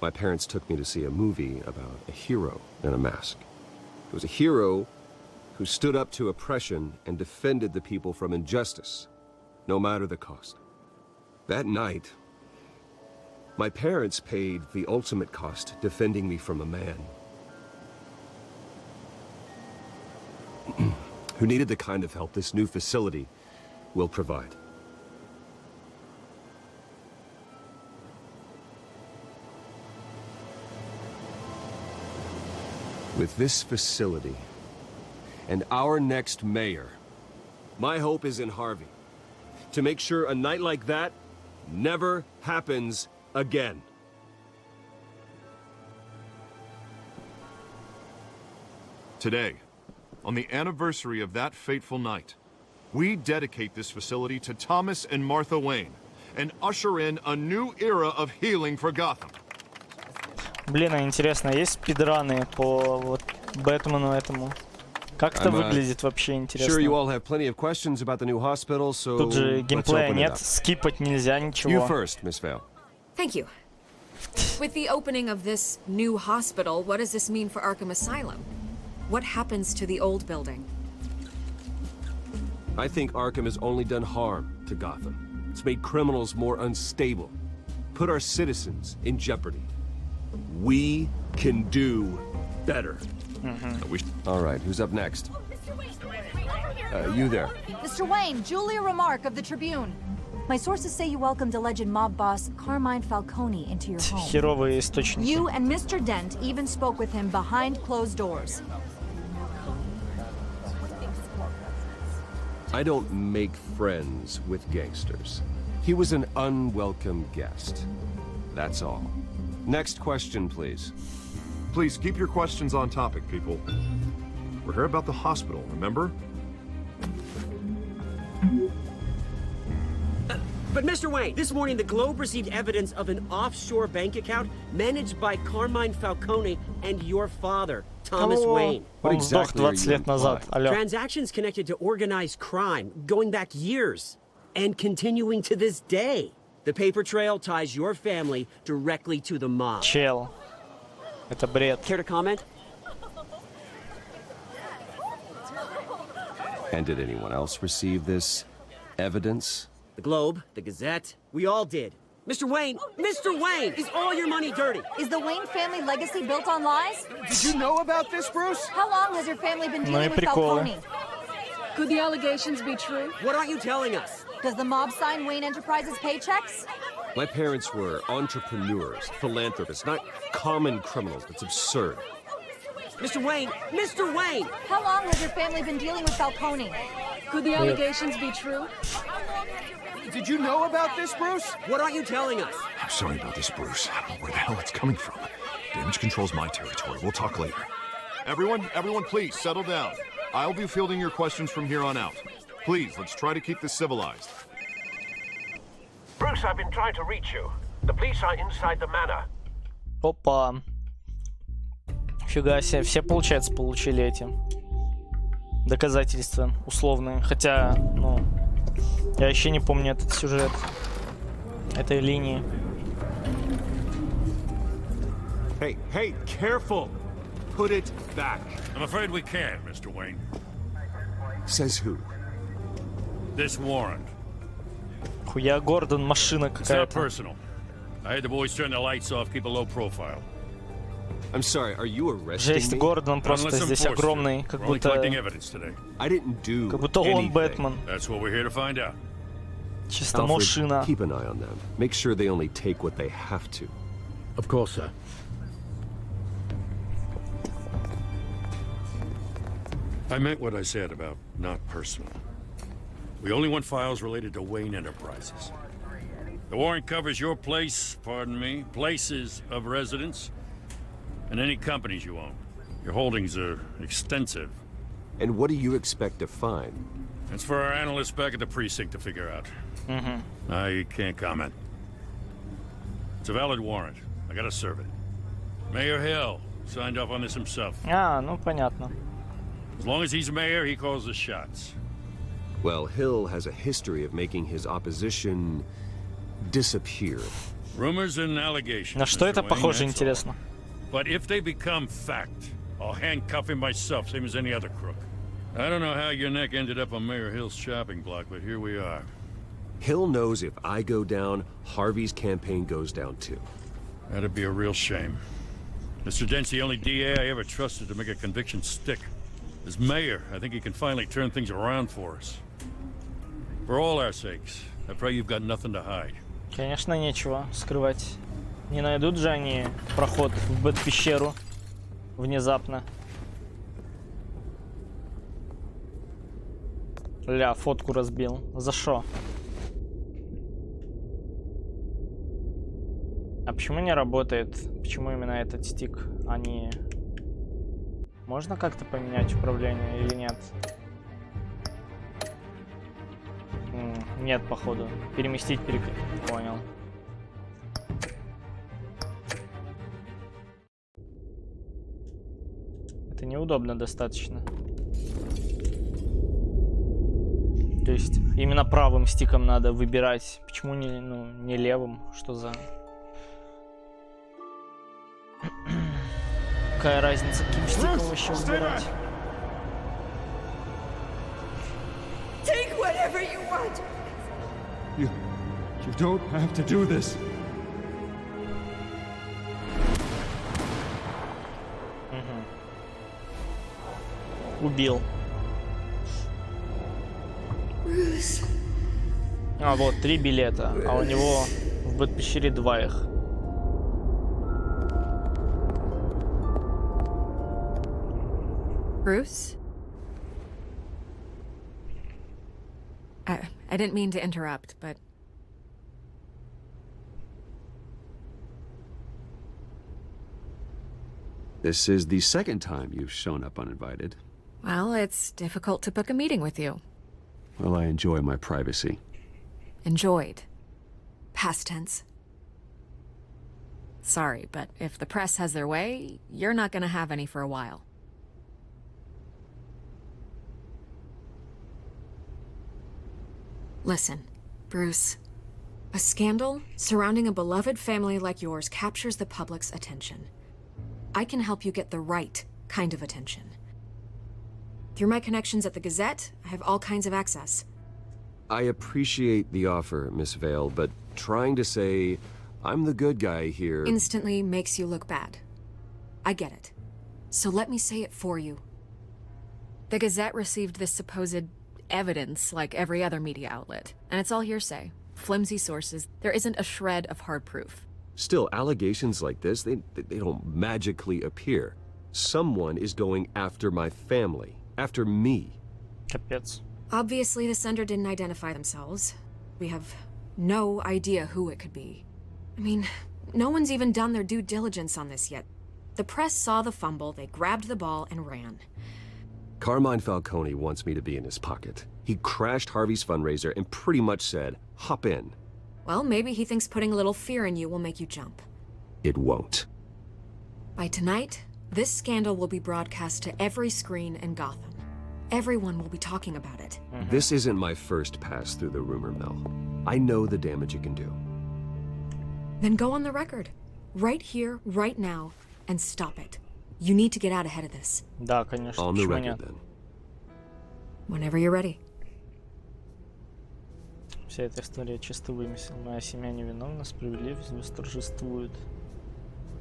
my parents took me to see a movie about a hero in a mask. It was a hero who stood up to oppression and defended the people from injustice, no matter the cost. That night, my parents paid the ultimate cost defending me from a man who needed the kind of help this new facility will provide. With this facility, and our next mayor. My hope is in Harvey. To make sure a night like that never happens again. Today, on the anniversary of that fateful night, we dedicate this facility to Thomas and Martha Wayne and usher in a new era of healing for Gotham. Блин, а интересно, есть спидраны по вот Бэтмену этому? Как это выглядит вообще, интересно? Sure you all have plenty of questions about the new hospital, so Тут же геймплея нет, up. скипать нельзя ничего. You first, Miss Vale. Thank you. With the opening of this new hospital, what does this mean for Arkham Asylum? What happens to the old building? I think Arkham has only done harm to Gotham. It's made criminals more unstable, put our citizens in jeopardy. We can do better. All right, who's up next? You there. Mr. Wayne, Julia Remark of the Tribune. My sources say you welcomed alleged mob boss Carmine Falcone into your home. Херовые источники. You and Mr. Dent even spoke with him behind closed doors. I don't make friends with gangsters. He was an unwelcome guest. That's all. Next question, please. Please keep your questions on topic, people. We're here about the hospital, remember? But Mr. Wayne, this morning the Globe received evidence of an offshore bank account managed by Carmine Falcone and your father, Thomas Wayne. Он сдох 20 лет назад. Алло. Transactions connected to organized crime going back years and continuing to this day. The paper trail ties your family directly to the mob. Чел. Это бред. Care to comment? And did anyone else receive this evidence? The Globe, the Gazette, we all did. Mr. Wayne, is all your money dirty? Is the Wayne family legacy built on lies? Did you know about this, Bruce? How long has your family been dealing with приколы. Falcone? Could the allegations be true? What aren't you telling us? Does the mob sign Wayne Enterprises paychecks? My parents were entrepreneurs, philanthropists, not common criminals. That's absurd. Mr. Wayne! How long has your family been dealing with Falcone? Could the allegations be true? Did you know about this, Bruce? What aren't you telling us? I'm sorry about this, Bruce. I don't know where the hell it's coming from. Damage control's my territory. We'll talk later. Everyone, please settle down. I'll be fielding your questions from here on out. Please, let's try to keep this civilized. Bruce, I've been trying to reach you. The police are inside the manor. Опа. Фига себе, все, получается, получили эти доказательства условные. Хотя, ну, я вообще не помню этот сюжет этой линии. Hey, careful! Put it back. I'm afraid we can't, Mr. Wayne. Says who? This warrant. Хуя Гордон, машина It's not какая-то. personal. I had the boys turn the lights off, keep a low profile. I'm sorry, are you arresting Жесть, me? Гордон просто Unless I'm здесь forced to. огромный, как We're only будто collecting evidence today. I didn't do он anything. Бэтмен. That's what we're here to find out. Чисто Alfred, машина. keep an eye on them. Make sure they only take what they have to. Of course, sir. I meant what I said about not personal. We only want files related to Wayne Enterprises. The warrant covers your place, pardon me, places of residence, and any companies you own. Your holdings are extensive. And what do you expect to find? It's for our analysts back at the precinct to figure out. I can't comment. It's a valid warrant. I gotta serve it. Mayor Hill signed off on this himself. А, ну понятно. As long as he's mayor, he calls the shots. Well, Hill has a history of making his opposition disappear. Rumors and allegations. На что Mr. это Wayne, похоже, that's all. интересно? But if they become fact, I'll handcuff him myself, same as any other crook. I don't know how your neck ended up on Mayor Hill's shopping block, but here we are. Hill knows if I go down, Harvey's campaign goes down too. That'd be a real shame. Mr. Dent's the only DA I ever trusted to make a conviction stick. As mayor, I think he can finally turn things around for us. For all our sakes, I pray you've got nothing to hide. Конечно, нечего скрывать. Не найдут же они проход в Бэт-пещеру внезапно. Ля, фотку разбил. За шо? А почему не работает? Почему именно этот стик, а не... Можно как-то поменять управление или нет? Нет, походу. Переместить, Понял. Это неудобно достаточно. То есть именно правым стиком надо выбирать. Почему не, не левым? Что за... Какая разница, каким стиком вообще выбирать? Take whatever you want. You don't have to do this. Убил. Bruce. А, вот, 3 билета, а у него в Бэтпещере 2 их. Bruce? I didn't mean to interrupt, but... This is the second time you've shown up uninvited. Well, it's difficult to book a meeting with you. Well, I enjoy my privacy. Enjoyed. Past tense. Sorry, but if the press has their way, you're not gonna have any for a while. Listen, Bruce. A scandal surrounding a beloved family like yours captures the public's attention. I can help you get the right kind of attention. Through my connections at the Gazette, I have all kinds of access. I appreciate the offer, Miss Vale, but trying to say I'm the good guy here... Instantly makes you look bad. I get it. So let me say it for you. The Gazette received this supposed evidence like every other media outlet, and it's all hearsay. Flimsy sources. There isn't a shred of hard proof. Still, allegations like this, they don't magically appear. Someone is going after my family. After me. Капец. Obviously, the sender didn't identify themselves. We have no idea who it could be. I mean, no one's even done their due diligence on this yet. The press saw the fumble, they grabbed the ball and ran. Carmine Falcone wants me to be in his pocket. He crashed Harvey's fundraiser and pretty much said, hop in. Well, maybe he thinks putting a little fear in you will make you jump. It won't. By tonight, this scandal will be broadcast to every screen in Gotham. Everyone will be talking about it. This isn't my first pass through the rumor mill. I know the damage it can do. Then go on the record. Right here, right now, and stop it. You need to get out ahead of this. Да, конечно. On the record, then. Whenever you're ready. Вся эта история чисто вымысел. Моя семья невиновна, справедливость восторжествует.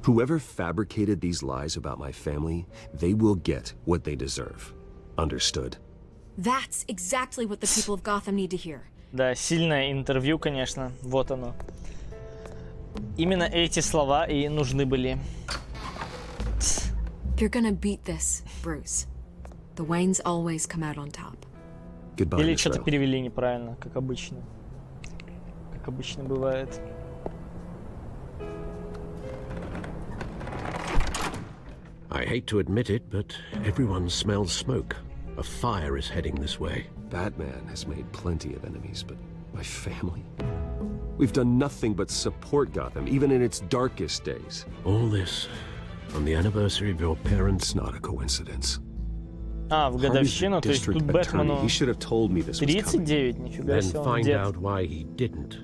Whoever fabricated these lies about my family, they will get what they deserve. Understood? That's exactly what the people of Gotham need to hear. Да, сильное интервью, конечно. Вот оно. Именно эти слова и нужны были. You're gonna beat this, Bruce. The Waynes always come out on top. Goodbye, Или Miss что-то Vale. перевели неправильно, как обычно. Как обычно бывает. I hate to admit it, but everyone smells smoke. A fire is heading this way. Batman has made plenty of enemies, but my family? We've done nothing but support Gotham, even in its darkest days. All this on the anniversary of your parents' It's not a coincidence. А, в годовщину, то есть тут Бэтмену He should have told me this was coming. 39, нифига Then себе, он find дед. out why he didn't.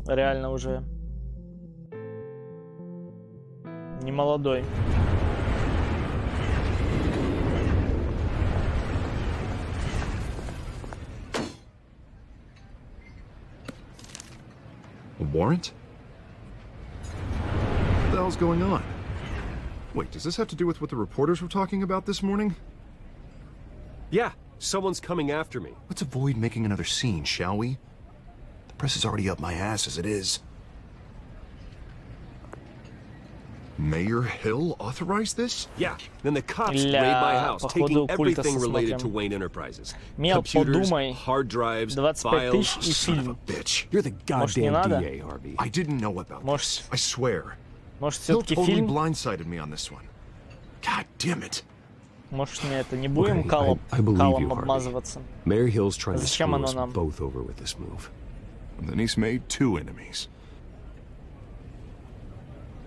Реально уже не молодой. A warrant? What the hell's going on? Wait, does this have to do with what the reporters were talking about this morning? Yeah, someone's coming after me. Let's avoid making another scene, shall we? The press is already up my ass as it is. Mayor Hill authorized this? Yeah. Then the cops raid my house, taking everything related to Wayne Enterprises. Computers, hard drives, 25 тысяч и Son of a фильм. bitch. You're the Может, не goddamn надо? DA, Harvey. I didn't know about this. I swear. Может, Hill все-таки totally фильм? blindsided me on this one. God damn it. Может, не это, не будем Okay, калом I believe you, Harvey. обмазываться? Mayor Hill's trying to Зачем screw оно us нам? both over with this move. And then he's made 2 enemies.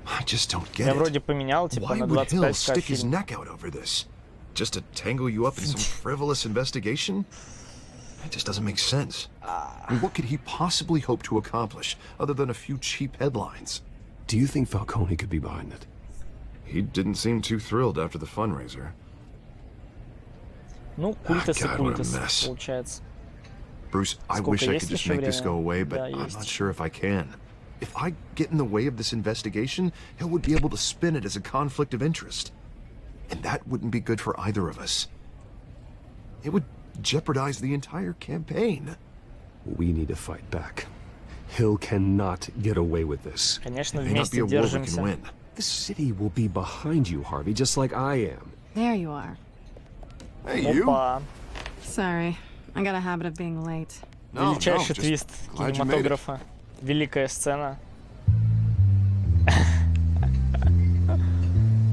I just don't get Я it. вроде поменял, типа, Why на would Hill 25к stick his фильм. neck out over this? Just to tangle you up in some frivolous investigation? It just doesn't make sense. I mean, what could he possibly hope to accomplish other than a few cheap headlines? Do you think Falcone could be behind it? He didn't seem too thrilled after the fundraiser. Ну, культас и God, what a культас, mess. получается. Bruce, I Сколько wish I есть could just еще make this время? go away, but Да, I'm есть. not sure if I can. If I get in the way of this investigation, Hill would be able to spin it as a conflict of interest. And that wouldn't be good for either of us. It would jeopardize the entire campaign. We need to fight back. Hill cannot get away with this. Конечно, It may not be вместе a war we can держимся. win. The city will be behind you, Harvey, just like I am. There you are. Hey, you. Опа. Sorry, I got a habit of being late. No, Величайший just твист glad you made it. кинематографа. Великая сцена.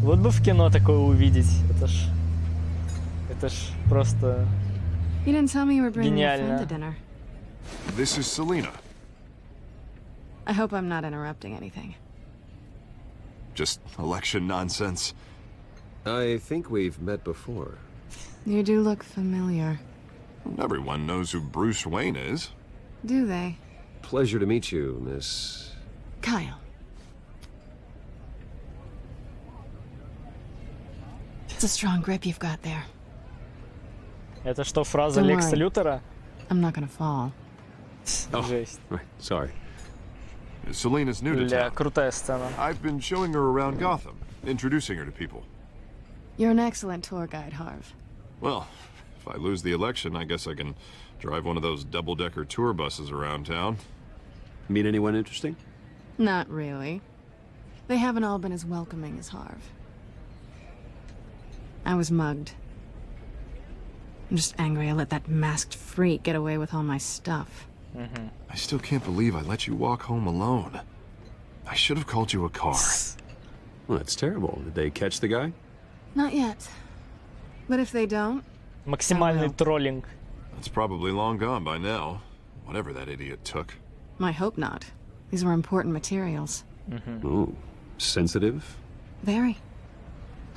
Вот бы в кино такое увидеть. Это ж просто You didn't tell me you were bringing your friend to гениально. dinner. This is Selena. I hope I'm not interrupting anything. Just election nonsense. I think we've met before. You do look familiar. Everyone knows who Bruce Wayne is. Do they? Pleasure to meet you, Miss... Kyle. It's a strong grip you've got there. Это что, фраза Don't Лекса worry. Лютера? I'm not gonna fall. Жесть. Right, sorry. Selena's new to Бля, town. крутая сцена. I've been showing her around Gotham, introducing her to people. You're an excellent tour guide, Harv. Well, if I lose the election, I guess I can drive one of those double-decker tour buses around town. Meet anyone interesting? Not really. They haven't all been as welcoming as Harv. I was mugged. I'm just angry I let that masked freak get away with all my stuff. I still can't believe I let you walk home alone. I should have called you a car. Well, that's terrible. Did they catch the guy? Not yet. But if they don't, Максимальный троллинг. It's probably long gone by now. Whatever that idiot took. I hope not. These were important materials. Ooh, sensitive? Very.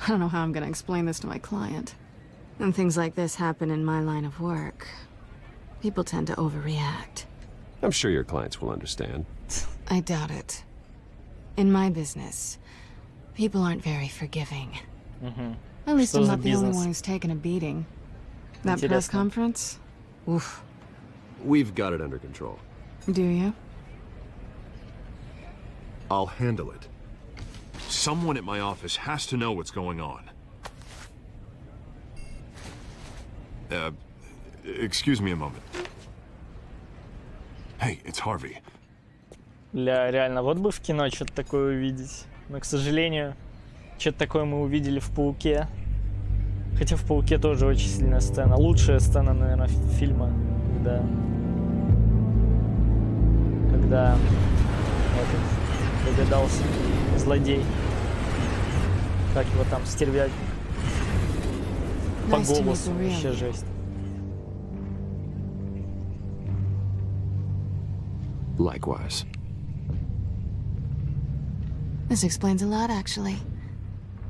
I don't know how I'm gonna explain this to my client. When things like this happen in my line of work, people tend to overreact. I'm sure your clients will understand. I doubt it. In my business, people aren't very forgiving. At least Что I'm за not the only бизнес? one who's taken a beating. That press Интересно. conference? Oof. We've got it under control. Do you? I'll handle it. Someone at my office has to know what's going on. Excuse me a moment. Hey, it's Harvey. Бля, реально, вот бы в кино что-то такое увидеть. Но, к сожалению, что-то такое мы увидели в «Пауке». Хотя в «Пауке» тоже очень сильная сцена. Лучшая сцена, наверное, фильма. Когда этот догадался злодей. Как его там, стервять. По Nice to meet голосу. you, really. Вообще жесть. Likewise. This explains a lot, actually.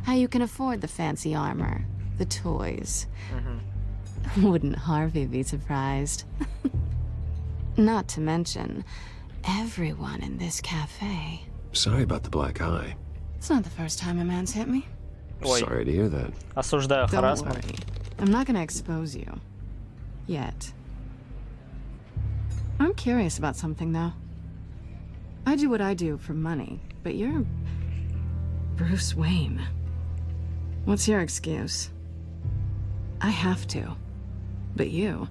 How you can afford the fancy armor, the toys. Wouldn't Harvey be surprised? Not to mention, everyone in this cafe. Sorry about the black eye. It's not the first time a man's hit me. Ой, Sorry to hear that. осуждаю Don't харассмент. worry. I'm not gonna expose you. Yet. I'm curious about something, though. I do what I do for money, but you're... Bruce Wayne. What's your excuse? I have to. But you...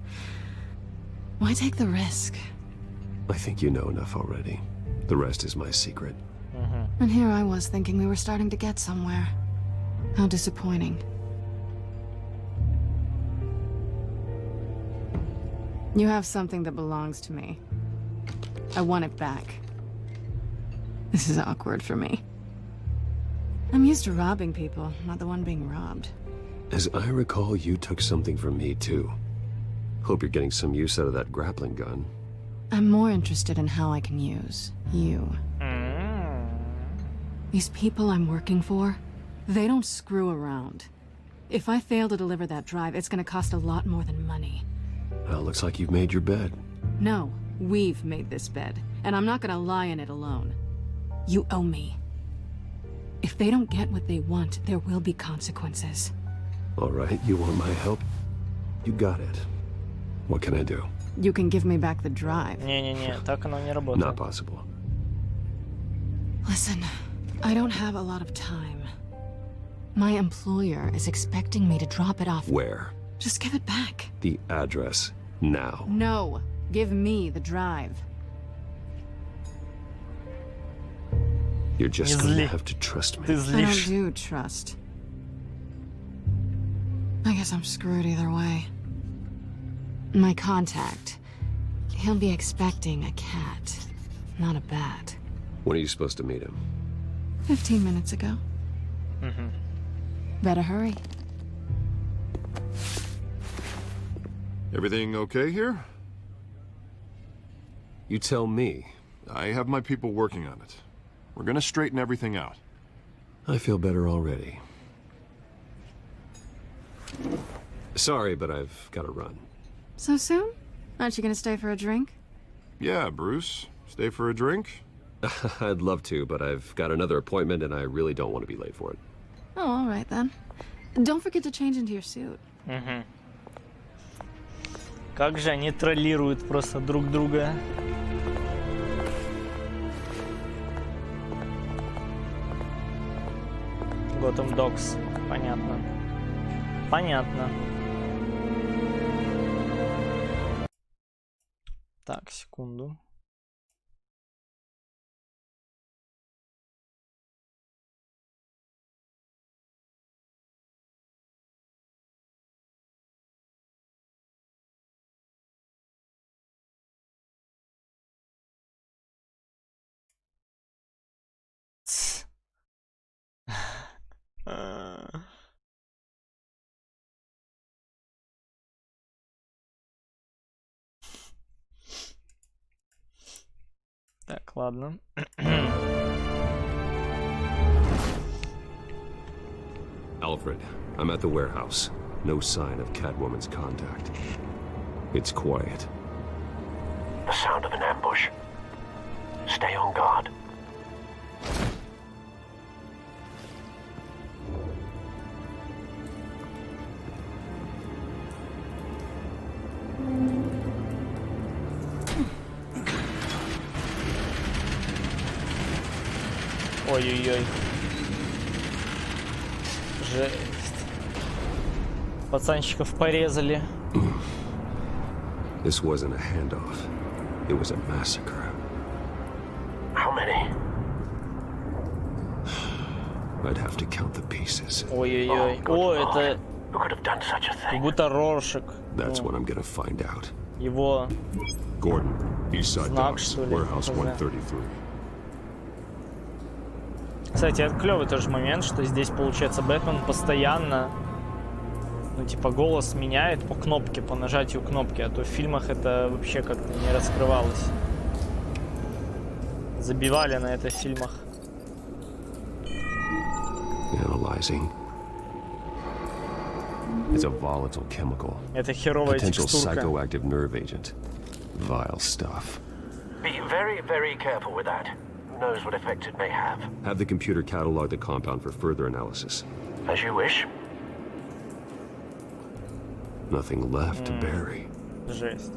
Why take the risk? I think you know enough already. The rest is my secret. And here I was thinking we were starting to get somewhere. How disappointing. You have something that belongs to me. I want it back. This is awkward for me. I'm used to robbing people, not the one being robbed. As I recall, you took something from me, too. Hope you're getting some use out of that grappling gun. I'm more interested in how I can use you. These people I'm working for, they don't screw around. If I fail to deliver that drive, it's gonna cost a lot more than money. Well, looks like you've made your bed. No, we've made this bed, and I'm not gonna lie in it alone. You owe me. If they don't get what they want, there will be consequences. All right, you want my help? You got it. What can I do? You can give me back the drive. Не-не-не, так оно не работает. Not possible. Listen, I don't have a lot of time. My employer is expecting me to drop it off. Where? Just give it back. The address, now. No, give me the drive. You're just going to have to trust me. I don't do trust. I guess I'm screwed either way. My contact, he'll be expecting a cat, not a bat. When are you supposed to meet him? 15 minutes ago. Better hurry. Everything okay here? You tell me. I have my people working on it. We're gonna straighten everything out. I feel better already. Sorry, but I've got to run. So soon? Aren't you gonna stay for a drink? Yeah, Bruce. Stay for a drink? I'd love to, but I've got another appointment and I really don't want to be late for it. Oh, all right then. Don't forget to change into your suit. Как же они троллируют просто друг друга. Gotham Dogs. Понятно. Понятно. Так, секунду. Так, ладно. Alfred, I'm at the warehouse. No sign of Catwoman's contact. It's quiet. The sound of an ambush. Stay on guard. Ой-ой-ой. Жесть. Пацанчиков порезали. This wasn't a handoff. It was a massacre. How many? I'd have to count the pieces. Ой-ой-ой. О, это... Who could have done such a thing? Как будто Роршах. That's what I'm gonna find out. Его... Gordon, Eastside Знак, Docks, что ли? Warehouse 133. Кстати, это клевый тоже момент, что здесь, получается, Бэтмен постоянно, ну, типа, голос меняет по кнопке, по нажатию кнопки, а то в фильмах это вообще как-то не раскрывалось. Забивали на это в фильмах. Analyzing. It's a volatile chemical. Это херовая Potential текстурка. psychoactive nerve agent. Vile stuff. Be very, very careful with that. Who knows what effect it may have? Have the computer catalog the compound for further analysis. As you wish. Nothing left to bury. Жесть.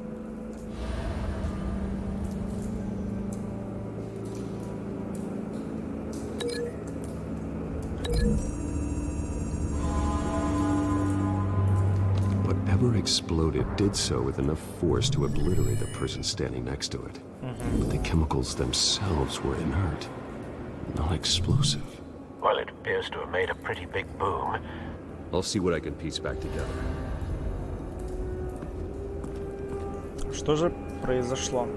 Whatever exploded did so with enough force to obliterate the person standing next to it. But the chemicals themselves were inert. Not explosive. Well, it appears to have made a pretty big boom. I'll see what I can piece back together. Что же произошло?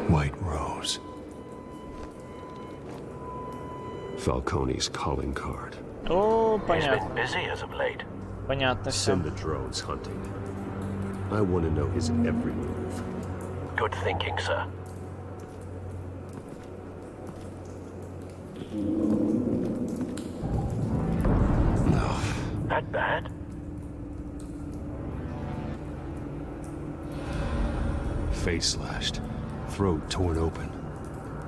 White Rose. Falcone's calling card. О, He's понятно. been busy as of late. Понятно все. Send the drones hunting. I want to know his every move. Good thinking, sir. No. That bad? Face slashed. Throat torn open.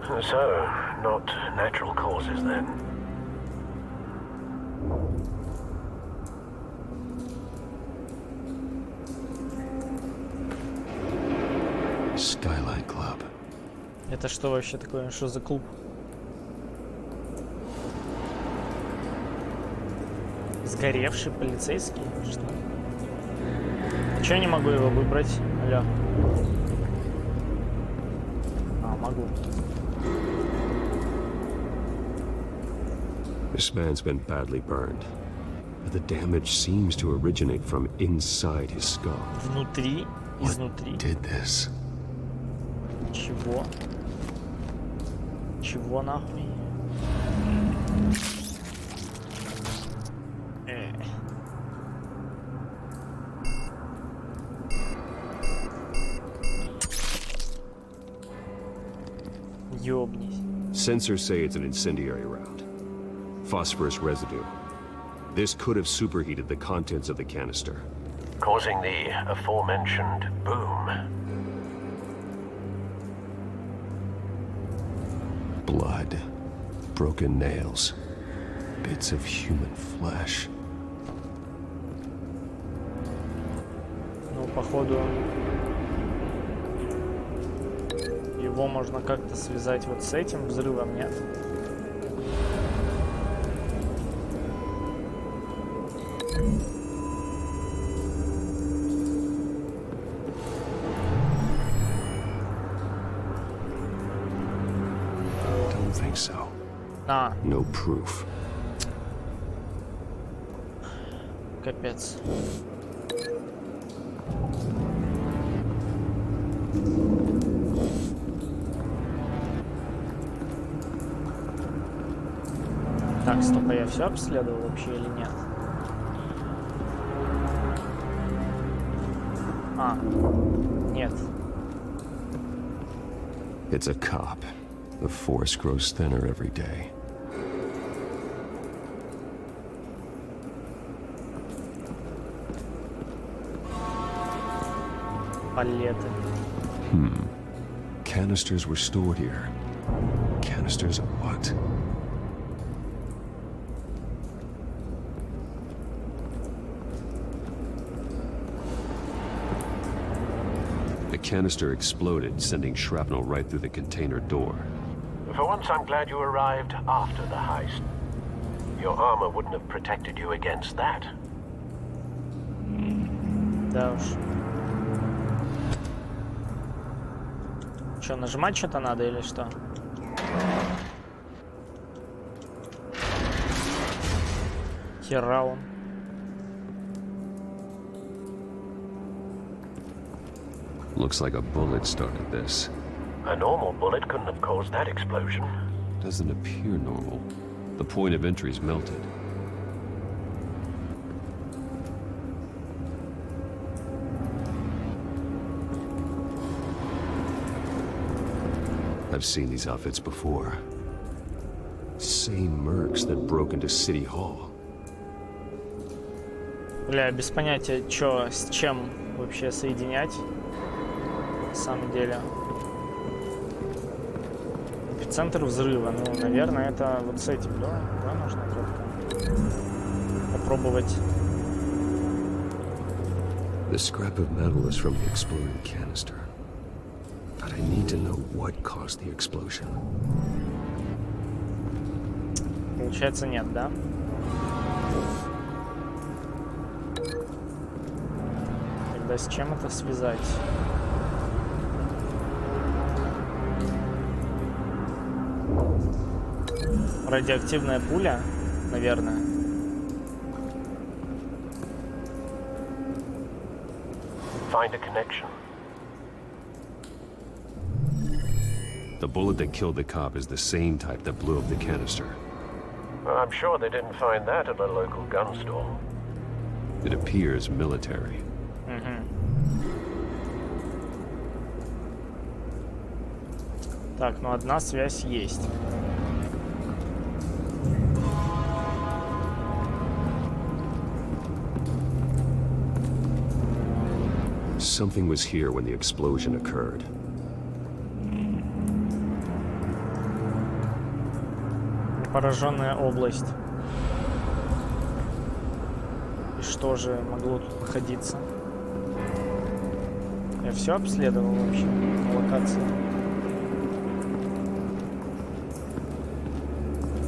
So, not natural causes then. Skyline Club. Это что вообще такое? Что за клуб? Сгоревший полицейский? Что? Чё я не могу его выбрать? Алло. А, могу. This man's been badly burned, but the damage seems to originate from inside his skull. Внутри? Изнутри? Did this? Чего? Чего нахуй? Ёбнись. Sensors say it's an incendiary round. Phosphorus residue. This could have superheated the contents of the canister. Causing the aforementioned boom. Blood. Broken nails. Bits of human flesh. Ну, походу, его можно как-то связать вот с этим взрывом, нет? Don't think so. А, No proof. капец. Так, стоп, а я все обследовал вообще или нет? А, нет. It's a cop. The force grows thinner every day. Палеты. Canisters were stored here. Canisters of what? The canister exploded, sending shrapnel right through the container door. For once, I'm glad you arrived after the heist. Your armor wouldn't have protected you against that. Да уж. Что, нажимать что-то надо или что? Хера он. Looks like a bullet started this. A normal bullet couldn't have caused that explosion. Doesn't appear normal. The point of entry's melted. I've seen these outfits before. Same mercs that broke into City Hall. Бля, без понятия, чё, с чем вообще соединять. На самом деле. Эпицентр взрыва. Ну, наверное, это вот с этим, да? Да, нужно как-то попробовать. The scrap of metal is from the exploded canister. But I need to know what caused the explosion. Получается, нет, да? Тогда с чем это связать? Радиоактивная пуля, наверное. Find a connection. The bullet that killed the cop is the same type that blew up the canister. Well, I'm sure they didn't find that at a local gun store. It appears military. Так, ну одна связь есть. Something was here when the explosion occurred. Пораженная область. И что же могло тут находиться? Я все обследовал вообще локацию.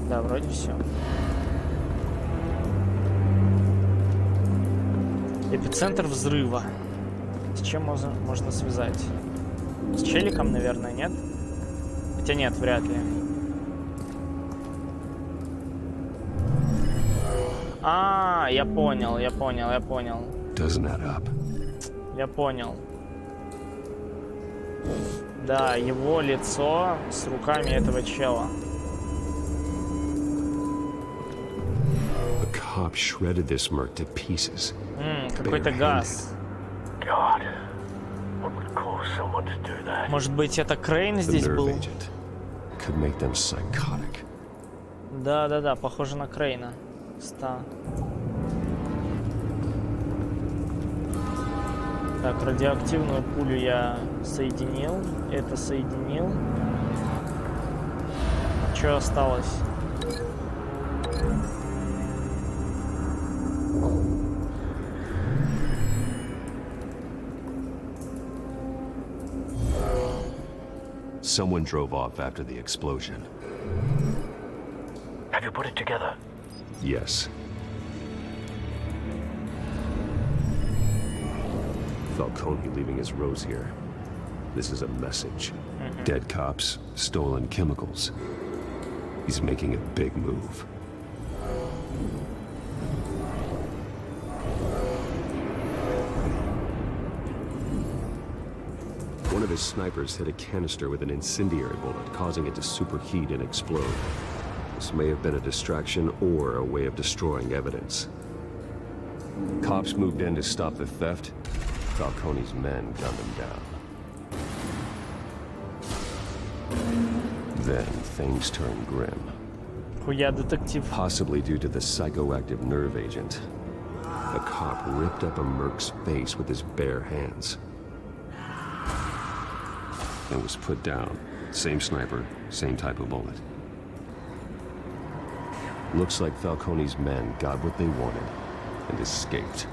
Да, вроде все. Эпицентр взрыва. С чем можно связать? С челиком, наверное, нет? Хотя нет, вряд ли. А, я понял. Doesn't add up. Я понял. Да, его лицо с руками этого чела. A cop shredded this merc to pieces. Какой-то газ. God, what would cause someone to do that? Может быть, это Крейн здесь был? Could make them psychotic. Да, похоже на Крейна. Так, радиоактивную пулю я соединил. Это соединил. Что осталось? Someone drove off after the explosion. Have you put it together? Yes. Falcone leaving his rose here. This is a message. Dead cops, stolen chemicals. He's making a big move. One of his snipers hit a canister with an incendiary bullet, causing it to superheat and explode. This may have been a distraction or a way of destroying evidence. Cops moved in to stop the theft. Falcone's men gunned him down. Then things turned grim. Хуя, детектив. Possibly due to the psychoactive nerve agent. A cop ripped up a merc's face with his bare hands. And was put down. Same sniper, same type of bullet. Looks like Falcone's men got what they wanted and escaped.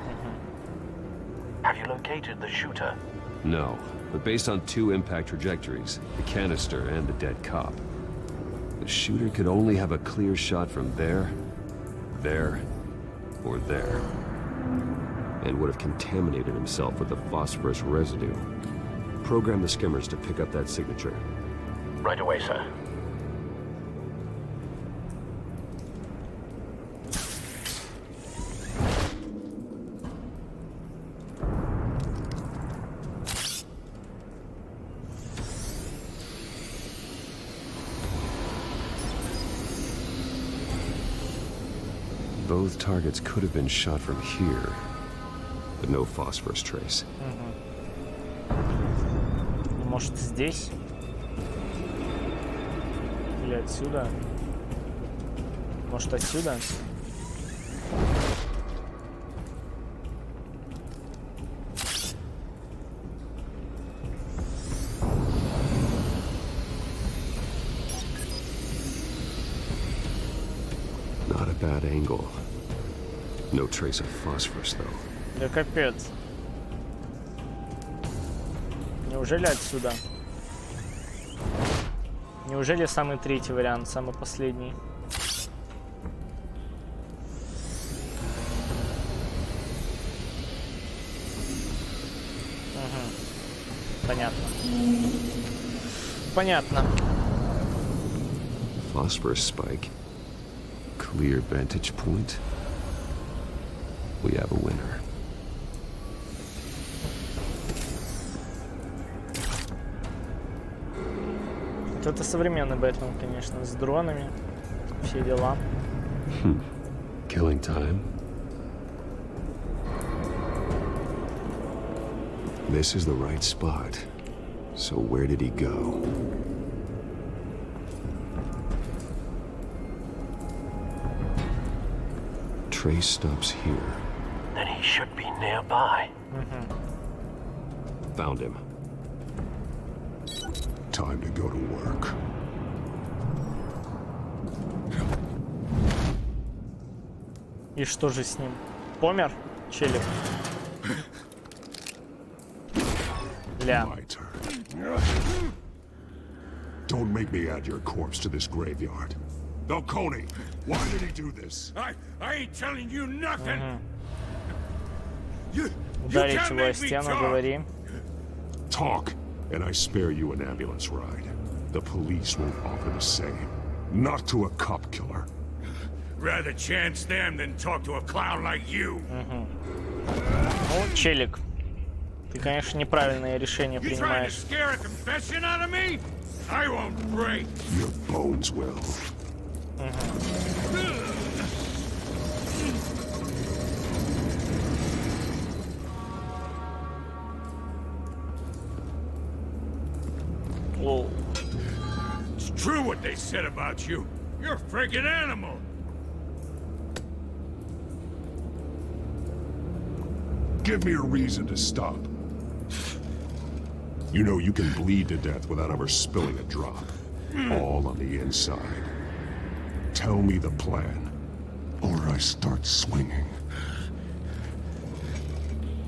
Have you located the shooter? No, but based on two impact trajectories, the canister and the dead cop, the shooter could only have a clear shot from there, or there, and would have contaminated himself with the phosphorus residue. Program the skimmers to pick up that signature. Right away, sir. Both targets could have been shot from here, but no phosphorus trace. Может, здесь? Или отсюда? Может, отсюда? Not a bad angle. No trace of phosphorus, though. Да капец. Неужели отсюда? Неужели самый третий вариант, самый последний? Понятно. Понятно. Phosphorus spike. clear vantage point, we have a winner. Это современный Бэтмен, конечно, с дронами, все дела. Killing time. This is the right spot. So where did he go? Trace stops here. Then he should be nearby. Found him. Time to go to work. И что же с ним? Помер? Челик? Ля. Don't make me add your corpse to this graveyard. Falcone, why did he do this? I ain't telling you nothing. Ударить его о стену, говори. Talk, and I spare you an ambulance ride. The police won't offer the same. Not to a cop killer. Rather chance them than talk to a clown like you. Ну, Челик, ты, конечно, неправильное решение You trying to принимаешь. scare a confession out of me? I won't break. Your bones will. Whoa. It's true what they said about you. You're a freaking animal. Give me a reason to stop. You know you can bleed to death without ever spilling a drop. All on the inside. Tell me the plan, or I start swinging.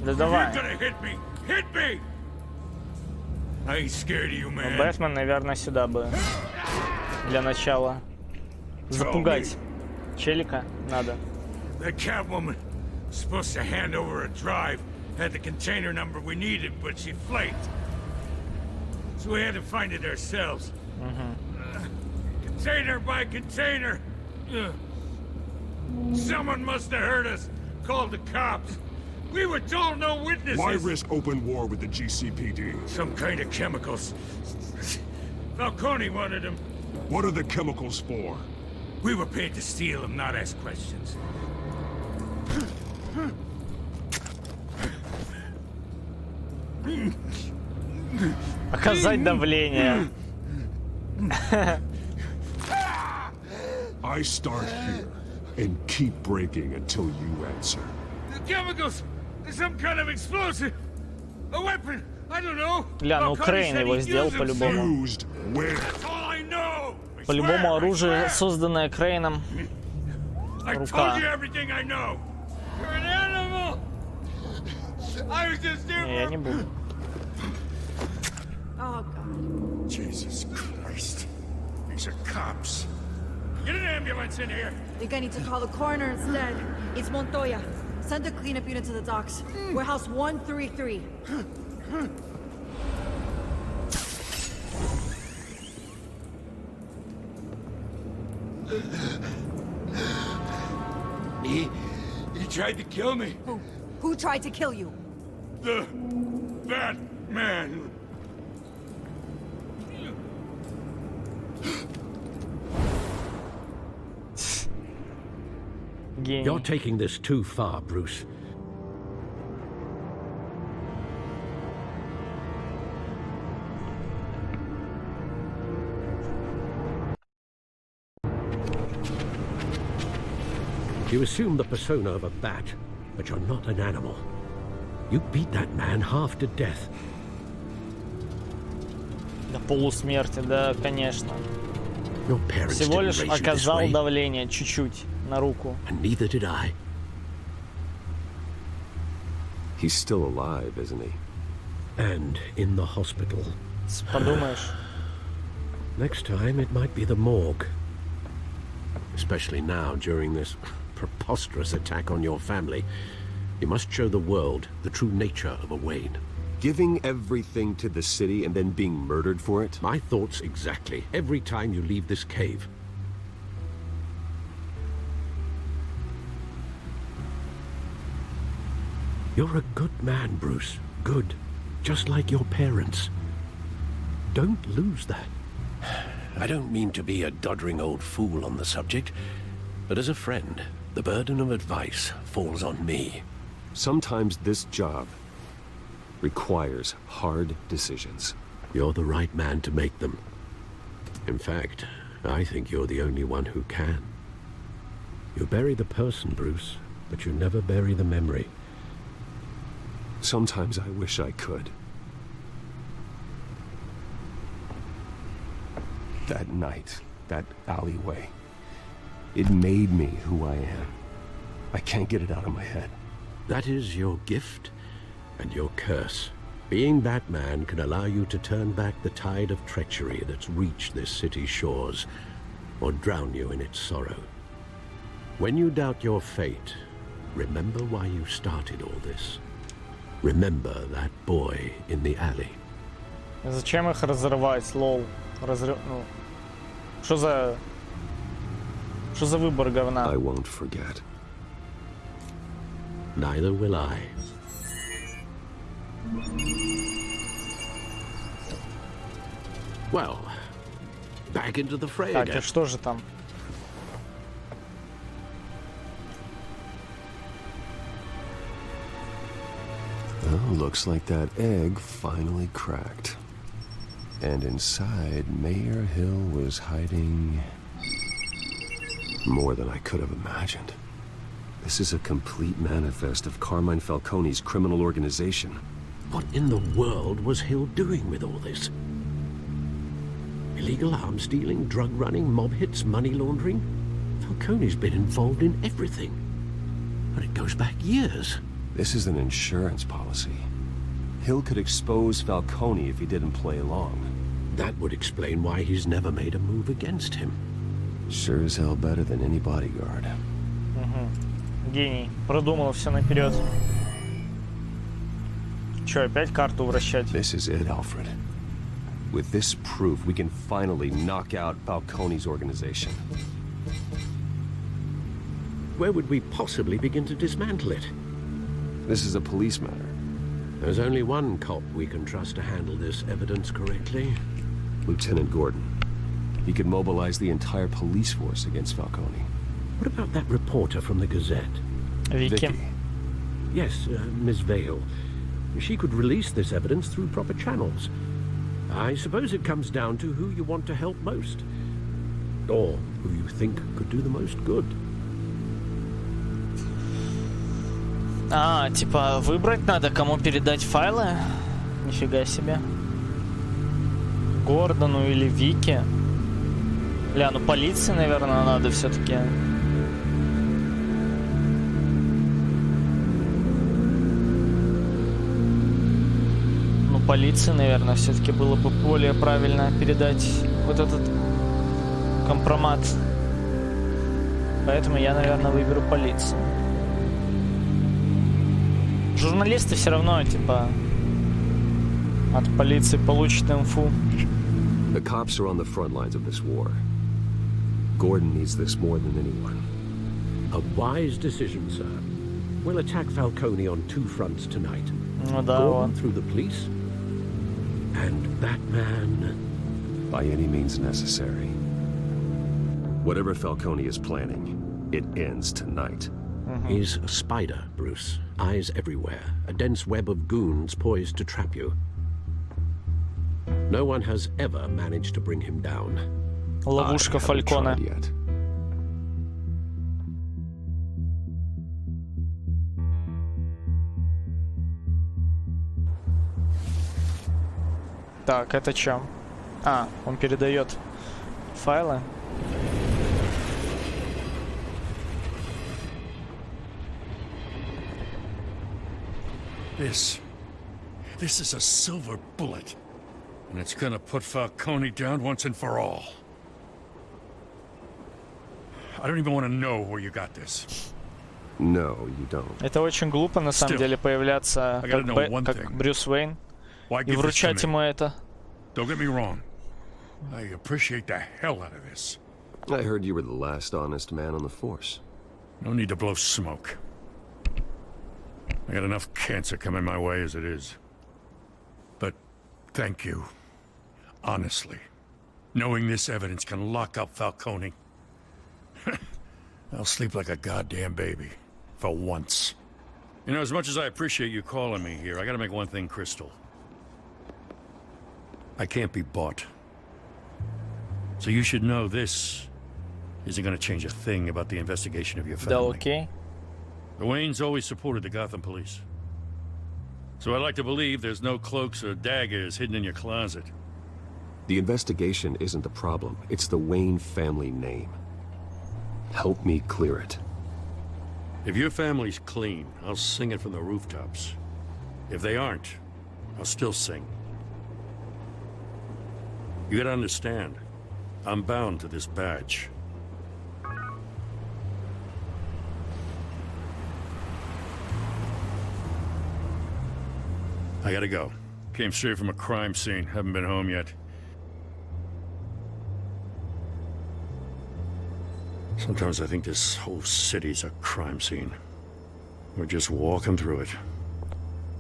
Да You're давай. gonna hit me. Hit me. I ain't scared of you, Ну, man. Бэтмен, наверное, сюда бы. Для начала. Запугать. Челика надо. That Catwoman was supposed to hand over a drive, had the container number we needed, but she flaked. So we had to find it ourselves. Container by container. Someone must have heard us. Called the cops. We were told no witnesses. Why risk open war with the GCPD? Some kind of chemicals. Falcone wanted them. What are the chemicals for? We were paid to steal them, not ask questions. Оказать давление. I start here and keep breaking until you answer. The chemicals! Some kind of explosive! A weapon! I don't know! Ля, ну Крейн его сделал по-любому. Used where? That's all I know! По-любому оружие, созданное Крейном. I told Рука. you everything I know! You're an animal! I was just here Не, я не буду. Oh, God. Jesus Christ. These are cops. Get an ambulance in here! Think I need to call the coroner instead. It's Montoya. Send a cleanup unit to the docks. Warehouse 133. He tried to kill me. Who tried to kill you? That man. Гений. You're taking this too far, Bruce. You assume the persona of a bat, but you're not an animal. You beat that man half to death. До полусмерти, да, конечно. Your parents Всего didn't лишь raise you this оказал way, давление чуть-чуть на руку. and neither did I. He's still alive, isn't he? And in the hospital. Подумаешь. Next time, it might be the morgue. Especially now, during this preposterous attack on your family. You must show the world the true nature of a Wayne. Giving everything to the city and then being murdered for it? My thoughts exactly. Every time you leave this cave. You're a good man, Bruce. Good. Just like your parents. Don't lose that. I don't mean to be a doddering old fool on the subject, but as a friend, the burden of advice falls on me. Sometimes this job requires hard decisions. You're the right man to make them. In fact, I think you're the only one who can. You bury the person, Bruce, but you never bury the memory. Sometimes I wish I could. That night, that alleyway, it made me who I am. I can't get it out of my head. That is your gift and your curse. Being Batman can allow you to turn back the tide of treachery that's reached this city's shores, or drown you in its sorrow. When you doubt your fate, remember why you started all this. Remember that boy in the alley. Зачем их разрывать, лол? Ну, что за выбор говна? I won't forget. Neither will I. Well, back into the fray Так, again. и что же там? Well, looks like that egg finally cracked. And inside, Mayor Hill was hiding more than I could have imagined. This is a complete manifest of Carmine Falcone's criminal organization. What in the world was Hill doing with all this? Illegal arms dealing, drug running, mob hits, money laundering? Falcone's been involved in everything. And it goes back years. This is an insurance policy. Hill could expose Falcone if he didn't play along. That would explain why he's never made a move against him. Sure as hell better than any bodyguard. Гений. Продумал все наперед. Че, опять карту вращать? This is it, Alfred. With this proof, we can finally knock out Falcone's organization. Where would we possibly begin to dismantle it? This is a police matter. There's only one cop we can trust to handle this evidence correctly. Lieutenant Gordon. He could mobilize the entire police force against Falcone. What about that reporter from the Gazette? Vicky. Yes, Miss Vale. She could release this evidence through proper channels. I suppose it comes down to who you want to help most. Or who you think could do the most good. А, типа выбрать надо, кому передать файлы? Нифига себе. Гордону или Вике? Бля, ну полиции, наверное, надо все-таки. Ну, полиции, наверное, все-таки было бы более правильно передать вот этот компромат. Поэтому я, наверное, выберу полицию. Журналисты все равно, типа, от полиции получат инфу. The cops are on the front lines of this war. Gordon needs this more than anyone. A wise decision, sir. We'll attack Falcone on two fronts tonight. Ну да, Gordon вот. through the police, and Batman by any means necessary. Whatever Falcone is planning, it ends tonight. He's a spider, Bruce. Eyes everywhere. A dense web of goons poised to trap you. No one has ever managed to bring him down. Ловушка Фалькона. Так, это чё? А, он передает файлы. This is a silver bullet. And it's gonna put Falcone down once and for all. I don't even want to know where you got this. No, you don't. Это очень глупо, на самом деле, появляться как Брюс Уэйн и вручать ему это. Don't get me wrong. I appreciate the hell out of this. I heard you were the last honest man on the force. No need to blow smoke. I got enough cancer coming my way as it is. But thank you. Honestly. Knowing this evidence can lock up Falcone. I'll sleep like a goddamn baby. For once. You know, as much as I appreciate you calling me here, I gotta make one thing crystal. I can't be bought. So you should know this isn't gonna change a thing about the investigation of your family. Да, окей. The Waynes always supported the Gotham police. So I'd like to believe there's no cloaks or daggers hidden in your closet. The investigation isn't the problem. It's the Wayne family name. Help me clear it. If your family's clean, I'll sing it from the rooftops. If they aren't, I'll still sing. You gotta understand, I'm bound to this badge. I gotta go. Came straight from a crime scene. Haven't been home yet. Sometimes I think this whole city's a crime scene. We're just walking through it.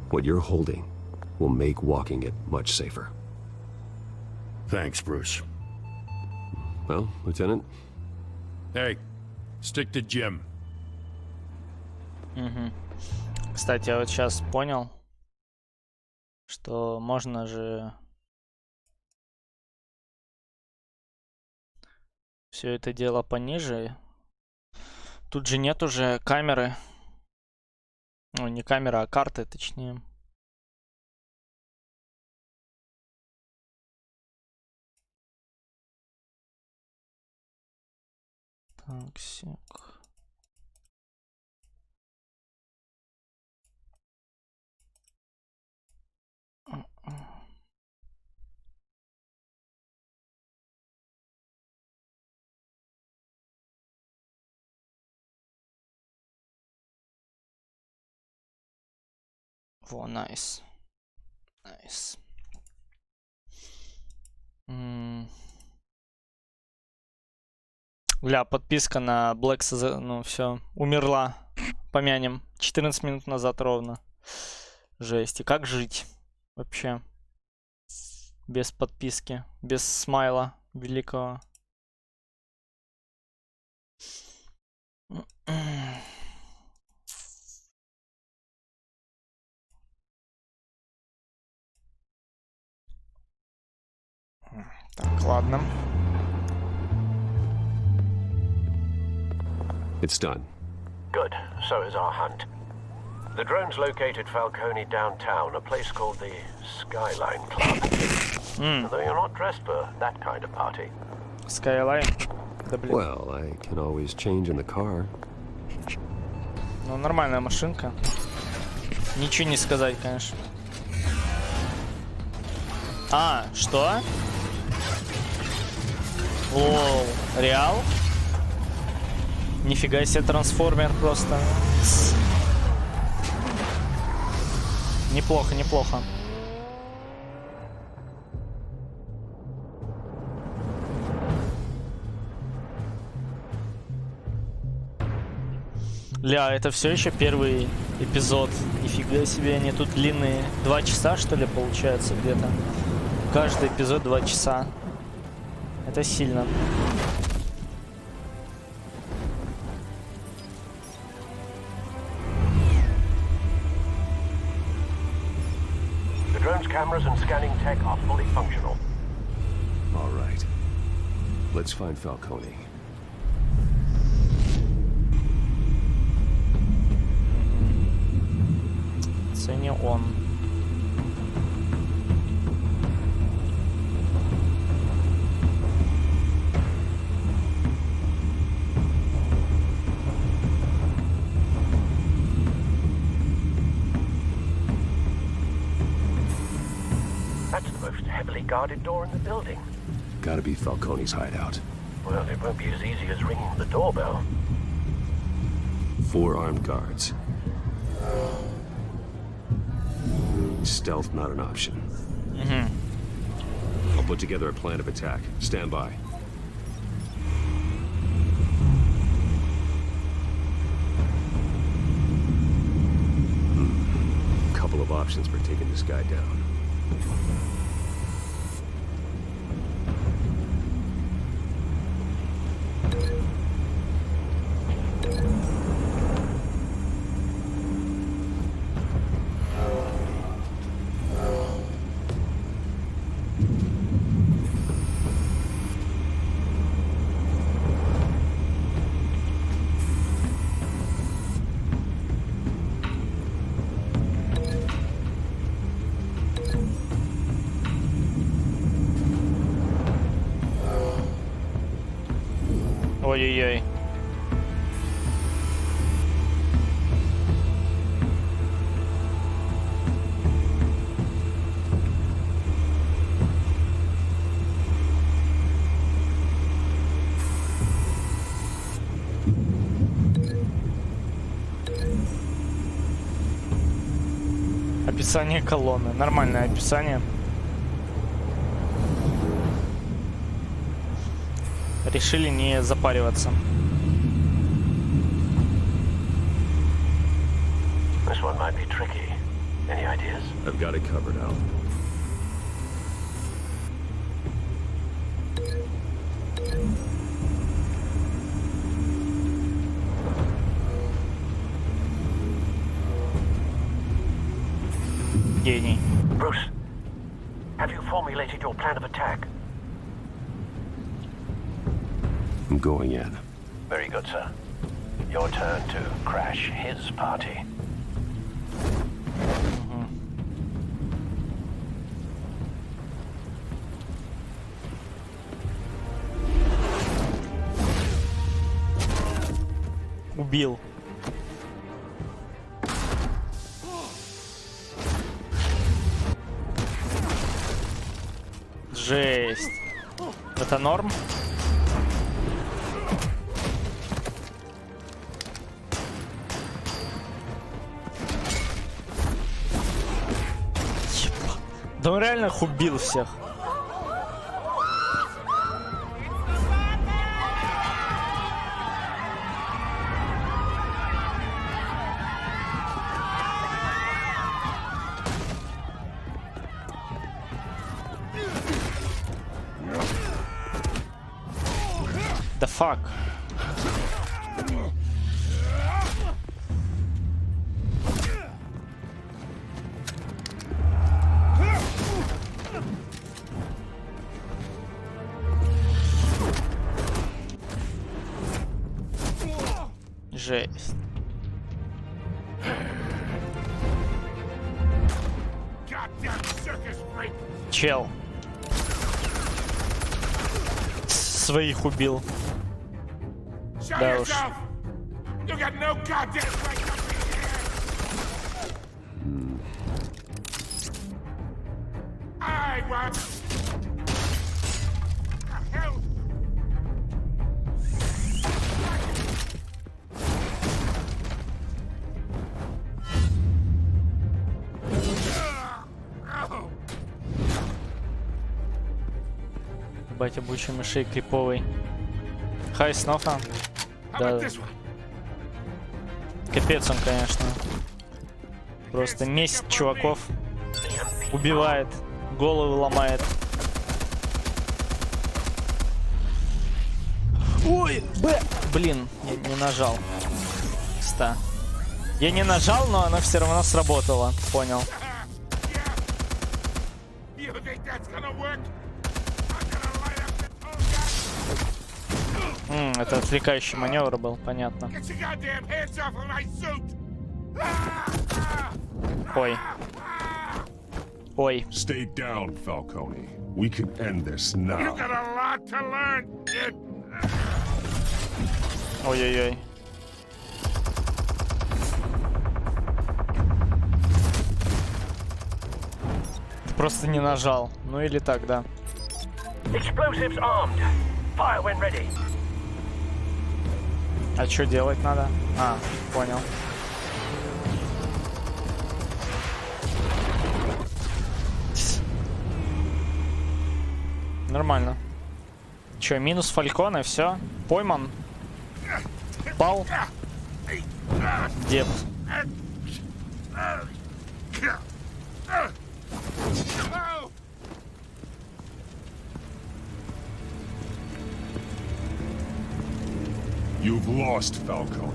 What you're holding will make walking it much safer. Thanks, Bruce. Well, Lieutenant? Hey, stick to Jim. Кстати, я вот сейчас понял, что можно же все это дело пониже. Тут же нет уже камеры. Ну, не камера, а карты, точнее. Так, сек. Во, найс. Найс. Бля, подписка на Black ну все, умерла. Помянем. 14 минут назад ровно. Жесть. И как жить вообще? Без подписки, без смайла великого. Так, ладно. It's done. Good. So is our hunt. The drones located Falcone downtown, a place called the Skyline Club. Though you're not dressed for that kind of party. Skyline? Да, блин. Well, I can always change in the car. Ну, нормальная машинка. Ничего не сказать, конечно. А, что? Лол, реал? Нифига себе трансформер просто. Неплохо, неплохо. Ля, это все еще первый эпизод. Нифига себе, они тут длинные. 2 часа, что ли, получается, где-то. Каждый эпизод 2 часа. Это сильно. The drone's cameras and scanning tech are fully functional. All right. Let's find Falcone. Это не он. That's the most heavily guarded door in the building. Gotta be Falcone's hideout. Well, it won't be as easy as ringing the doorbell. 4 armed guards. Stealth not an option. I'll put together a plan of attack. Stand by. of options for taking this guy down. Ой-ой-ой. Описание колонны. Нормальное описание. Решили не запариваться. This one might be tricky. Any ideas? I've got it covered, Al. Гений. Bruce, have you formulated your plan of attack? I'm going in. Very good, sir. Your turn to crash his party. Убил. Жесть. Это норм? Да он реально их убил всех. The fuck? Жесть. Чел. Своих убил. Да уж. Батя бучий мышей криповый. Хай сноха. Да. Капец он, конечно. Просто месяц чуваков. Убивает. Головы ломает. Ой, блин, я не нажал. Ста. Я не нажал, но оно все равно сработало. Понял. Это отвлекающий маневр был, понятно. Ой. Ой. Stay down, Falcone. We can end this now. You got a lot to learn, kid. Ой-ой-ой. Ты просто не нажал. Ну или так, да. Explosives armed. Fire when ready. А что делать надо? А, понял. Нормально. Че, минус Фалькона, все? Пойман? Пал? Дед. You've lost, Falcone.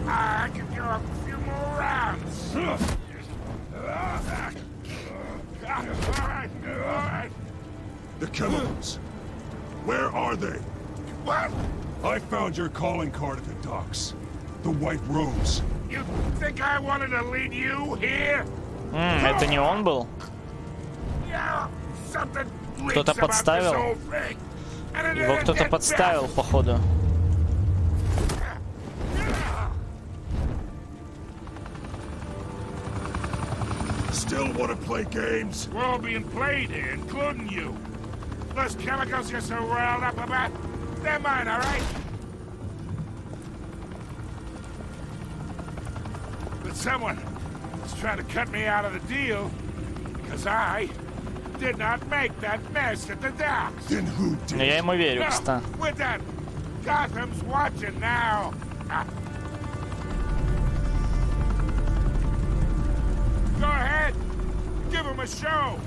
I can go a few more rounds. The chemicals. Where are they? What? I found your calling card at the docks. The White Rose. You think I wanted to lead you here? Это не он был? Yeah, something Кто-то leaks about this подставил? whole thing. And Его кто-то подставил, походу. Still want to play games? We're all being played here, including you. Those chemicals you're so riled up about, they're mine, all right? But someone is trying to cut me out of the deal because I did not make that mess at the docks. Then who did? Но я ему верю, кстати. We're done. Gotham's watching now. Go ahead. Give him a show.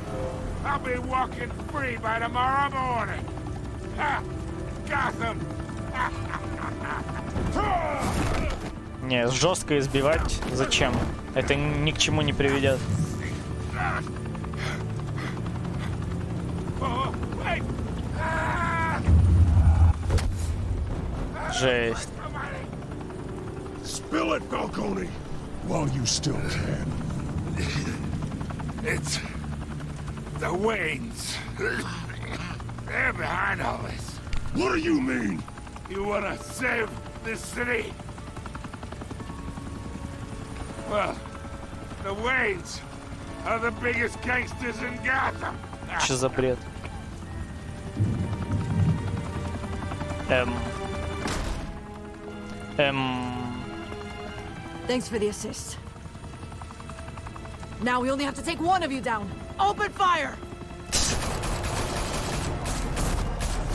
I'll be walking free by tomorrow morning. Gotham. Не, жестко избивать зачем? Это ни к чему не приведет. Жесть. Spill it, Falcone, while you still can. It's the Waynes. They're behind all this. What do you mean? You want to save this city? Well, the Waynes are the biggest gangsters in Gotham. Что за бред? Thanks for the assist. Now we only have to take one of you down. Open fire!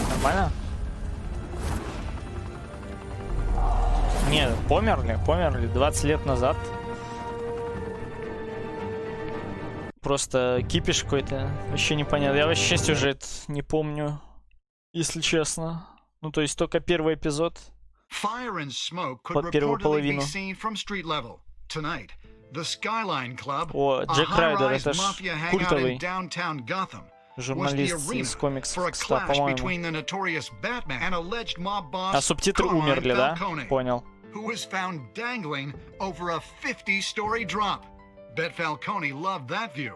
Нормально? Нет, померли 20 лет назад. Просто кипиш какой-то, вообще непонятно. Я вообще сюжет не помню, если честно. Ну, то есть только первый эпизод. Fire and smoke could Под первую reportedly be половину. seen from street level. Tonight, the Skyline Club, О, a Джек Райдер, high-rise это ж mafia hangout культовый in downtown Gotham, was the журналист arena из комиксов, for a кстати, clash по-моему. between the notorious Batman and alleged mob boss А субтитры Carmine умерли, да? Falcone, Понял. who was found dangling over a 50-story drop. Bet Falcone loved that view.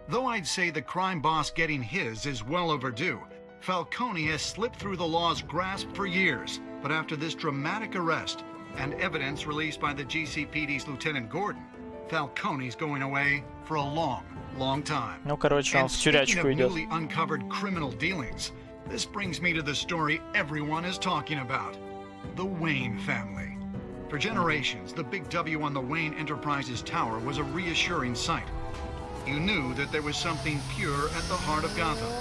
Though I'd say the crime boss getting his is well overdue, Falcone has slipped through the law's grasp for years. But after this dramatic arrest and evidence released by the GCPD's Lieutenant Gordon, Falcone's going away for a long, long time. Ну, короче, он And в speaking тюрячку of идет. newly uncovered criminal dealings, this brings me to the story everyone is talking about. The Wayne family. For generations, the big W on the Wayne Enterprises Tower was a reassuring sight. You knew that there was something pure at the heart of Gotham.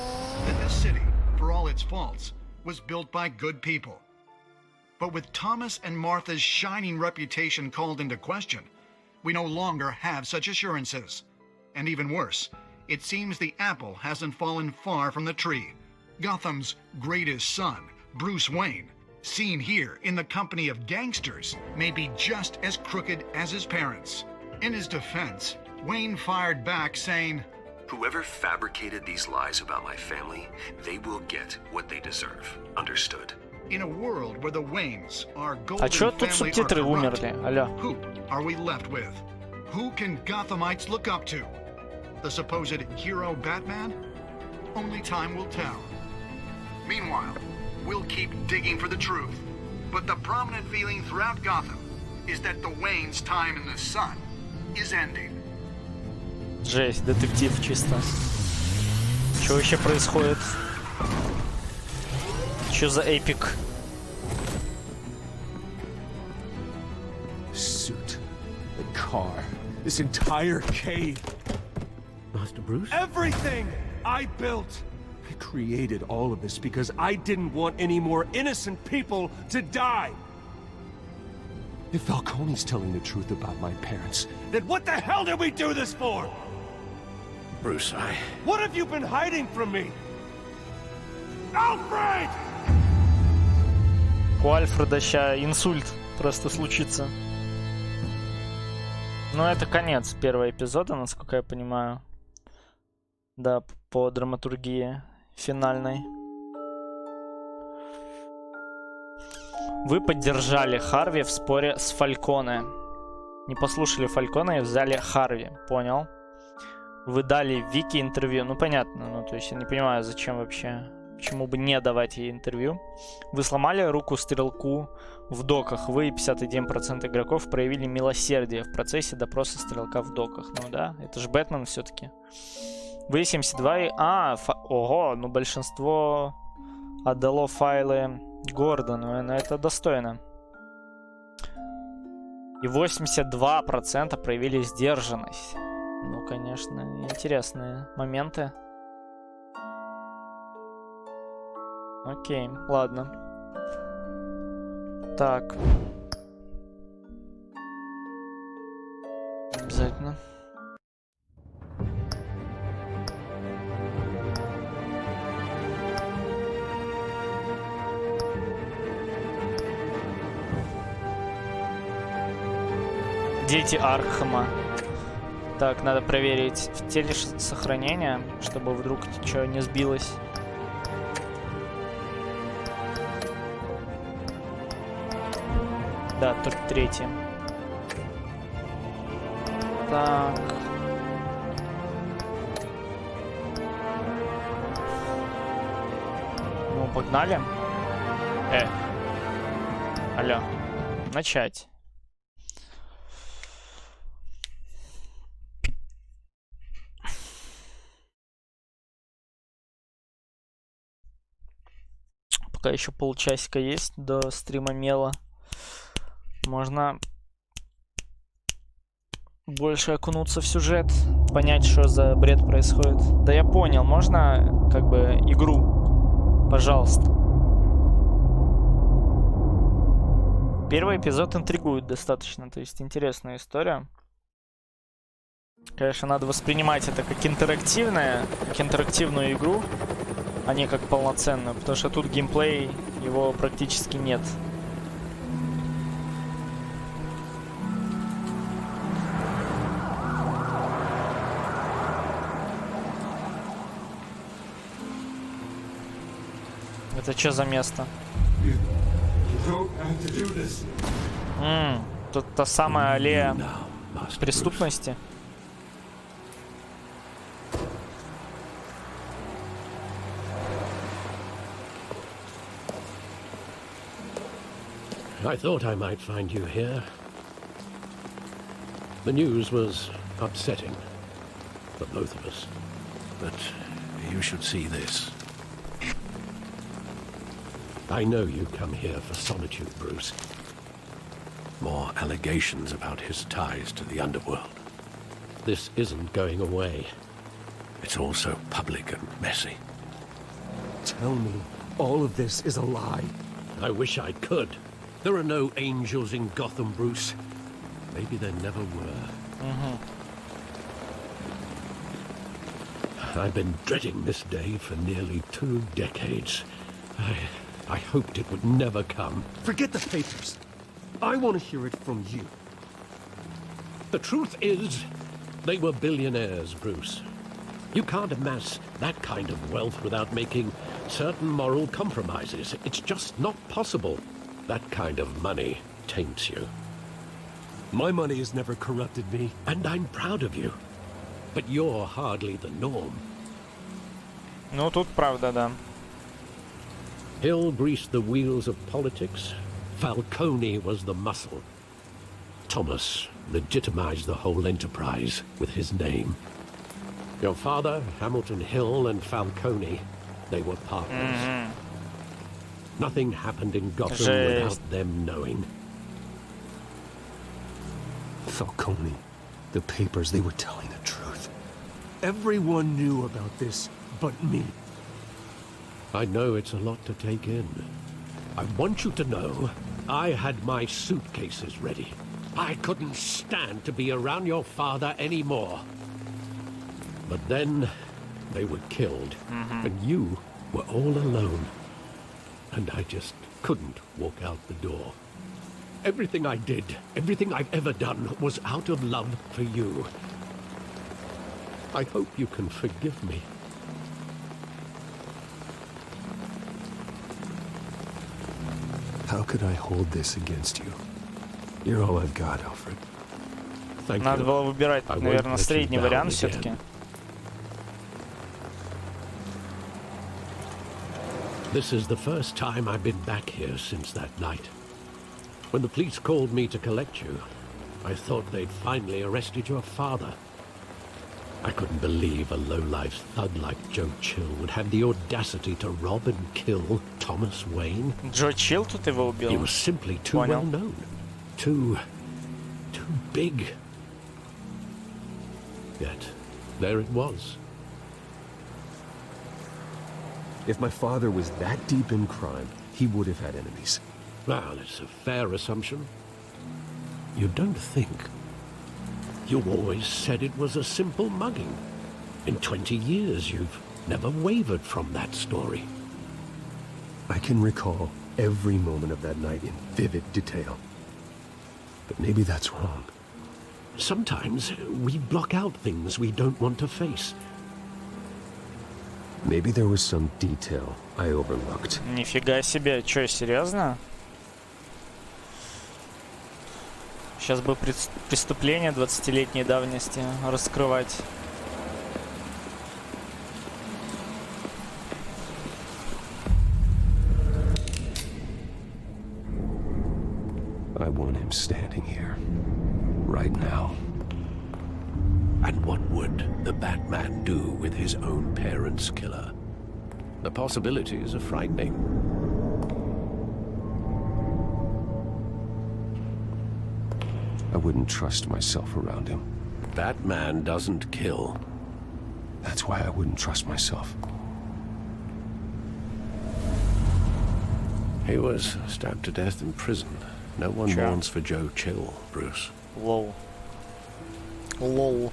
That this city, for all its faults, was built by good people. But with Thomas and Martha's shining reputation called into question, we no longer have such assurances. And even worse, it seems the apple hasn't fallen far from the tree. Gotham's greatest son, Bruce Wayne, seen here in the company of gangsters, may be just as crooked as his parents. In his defense, Wayne fired back saying, "Whoever fabricated these lies about my family, they will get what they deserve. Understood?" In a world where the Waynes are А golden чё тут family are субтитры corrupt, умерли? Алло. who are we left with? Who can Gothamites look up to? The supposed hero Batman? Only time will tell. Meanwhile, we'll keep digging for the truth. But the prominent feeling throughout Gotham is that the Waynes' time in the sun is ending. Жесть, детектив чисто. Что вообще происходит? Что за эпик? The suit, the car, this entire cave. Master Bruce? Everything I built. I created all of this because I didn't want any more innocent people to die. If Falcone's telling the truth about my parents, then what the hell did we do this for? Bruce, What have you been hiding from me? Alfred! У Альфреда ща инсульт просто случится. Но это конец первого эпизода, насколько я понимаю. Да, по драматургии финальной. Вы поддержали Харви в споре с Фальконе. Не послушали Фальконе и взяли Харви. Понял. Вы дали Вики интервью. Ну, понятно. Ну, то есть я не понимаю, зачем вообще. Почему бы не давать ей интервью. Вы сломали руку стрелку в доках. Вы и 51% игроков проявили милосердие в процессе допроса стрелка в доках. Ну да, это же Бэтмен все-таки. Вы 72 и... Ого, ну большинство отдало файлы Гордону. Но это достойно. И 82% проявили сдержанность. Ну, конечно, интересные моменты. Окей, ладно. Так. Обязательно. Дети Аркхема. Так, надо проверить в теле сохранения, чтобы вдруг ничего не сбилось. Да, только третий. Так. Ну, погнали. Алло. Начать. Пока еще полчасика есть до стрима Мела. Можно больше окунуться в сюжет, понять, что за бред происходит. Да я понял, можно как бы игру? Пожалуйста. Первый эпизод интригует достаточно, то есть интересная история. Конечно, надо воспринимать это как интерактивную игру, а не как полноценную, потому что тут геймплей, его практически нет. Это что за место? Тут та самая аллея преступности. I thought I might find you here. The news was upsetting for both of us. But you should see this. I know you come here for solitude, Bruce. More allegations about his ties to the underworld. This isn't going away. It's all so public and messy. Tell me all of this is a lie. I wish I could. There are no angels in Gotham, Bruce. Maybe there never were. I've been dreading this day for nearly 2 decades. I hoped it would never come. Forget the papers. I want to hear it from you. The truth is, they were billionaires, Bruce. You can't amass that kind of wealth without making certain moral compromises. It's just not possible. That kind of money taints you. My money has never corrupted me. And I'm proud of you. But you're hardly the norm. Ну, тут правда, да. Hill greased the wheels of politics. Falcone was the muscle. Thomas legitimized the whole enterprise with his name. Your father, Hamilton Hill, and Falcone, they were partners. Nothing happened in Gotham without them knowing. Falcone, the papers, they were telling the truth. Everyone knew about this but me. I know it's a lot to take in. I want you to know I had my suitcases ready. I couldn't stand to be around your father anymore. But then they were killed, and you were all alone. And I just couldn't walk out the door. Everything I did, everything I've ever done, was out of love for you. I hope you can forgive me. How could I hold this against you? You're all I've got, Alfred. Thank Надо you. было выбирать, I won't наверное, let you средний down вариант again. все-таки. This is the first time I've been back here since that night. When the police called me to collect you, I thought they'd finally arrested your father. I couldn't believe a low-life thug like Joe Chill would have the audacity to rob and kill Thomas Wayne. Джо Чилл тут его убил. He was simply too Понял. well known. Too big. Yet, there it was. If my father was that deep in crime, he would have had enemies. Well, it's a fair assumption. You don't think. You always said it was a simple mugging. In 20 years, you've never wavered from that story. I can recall every moment of that night in vivid detail. But maybe that's wrong. Sometimes we block out things we don't want to face. Maybe there was some detail I overlooked. Нифига себе, чё, серьезно? Сейчас бы преступление 20-летней давности раскрывать. I want him standing here, right now. And what would the Batman do with his own parents' killer? The possibilities are frightening. I wouldn't trust myself around him. Batman doesn't kill. That's why I wouldn't trust myself. He was stabbed to death in prison. No one Sure. mourns for Joe Chill, Bruce. Лол. Лол.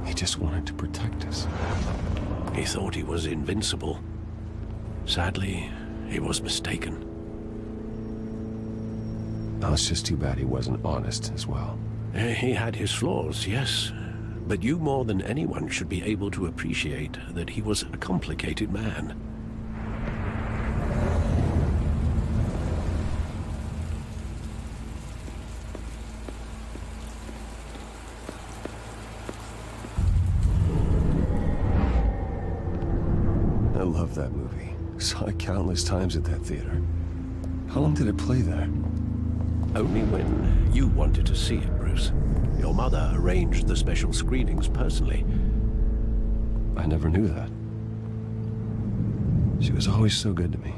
He just wanted to protect us. He thought he was invincible. Sadly, he was mistaken. Oh, it's just too bad he wasn't honest as well. He had his flaws, yes. But you more than anyone should be able to appreciate that he was a complicated man. I love that movie. Saw it countless times at that theater. How long did it play there? Only when you wanted to see it, Bruce. Your mother arranged the special screenings personally. I never knew that. She was always so good to me.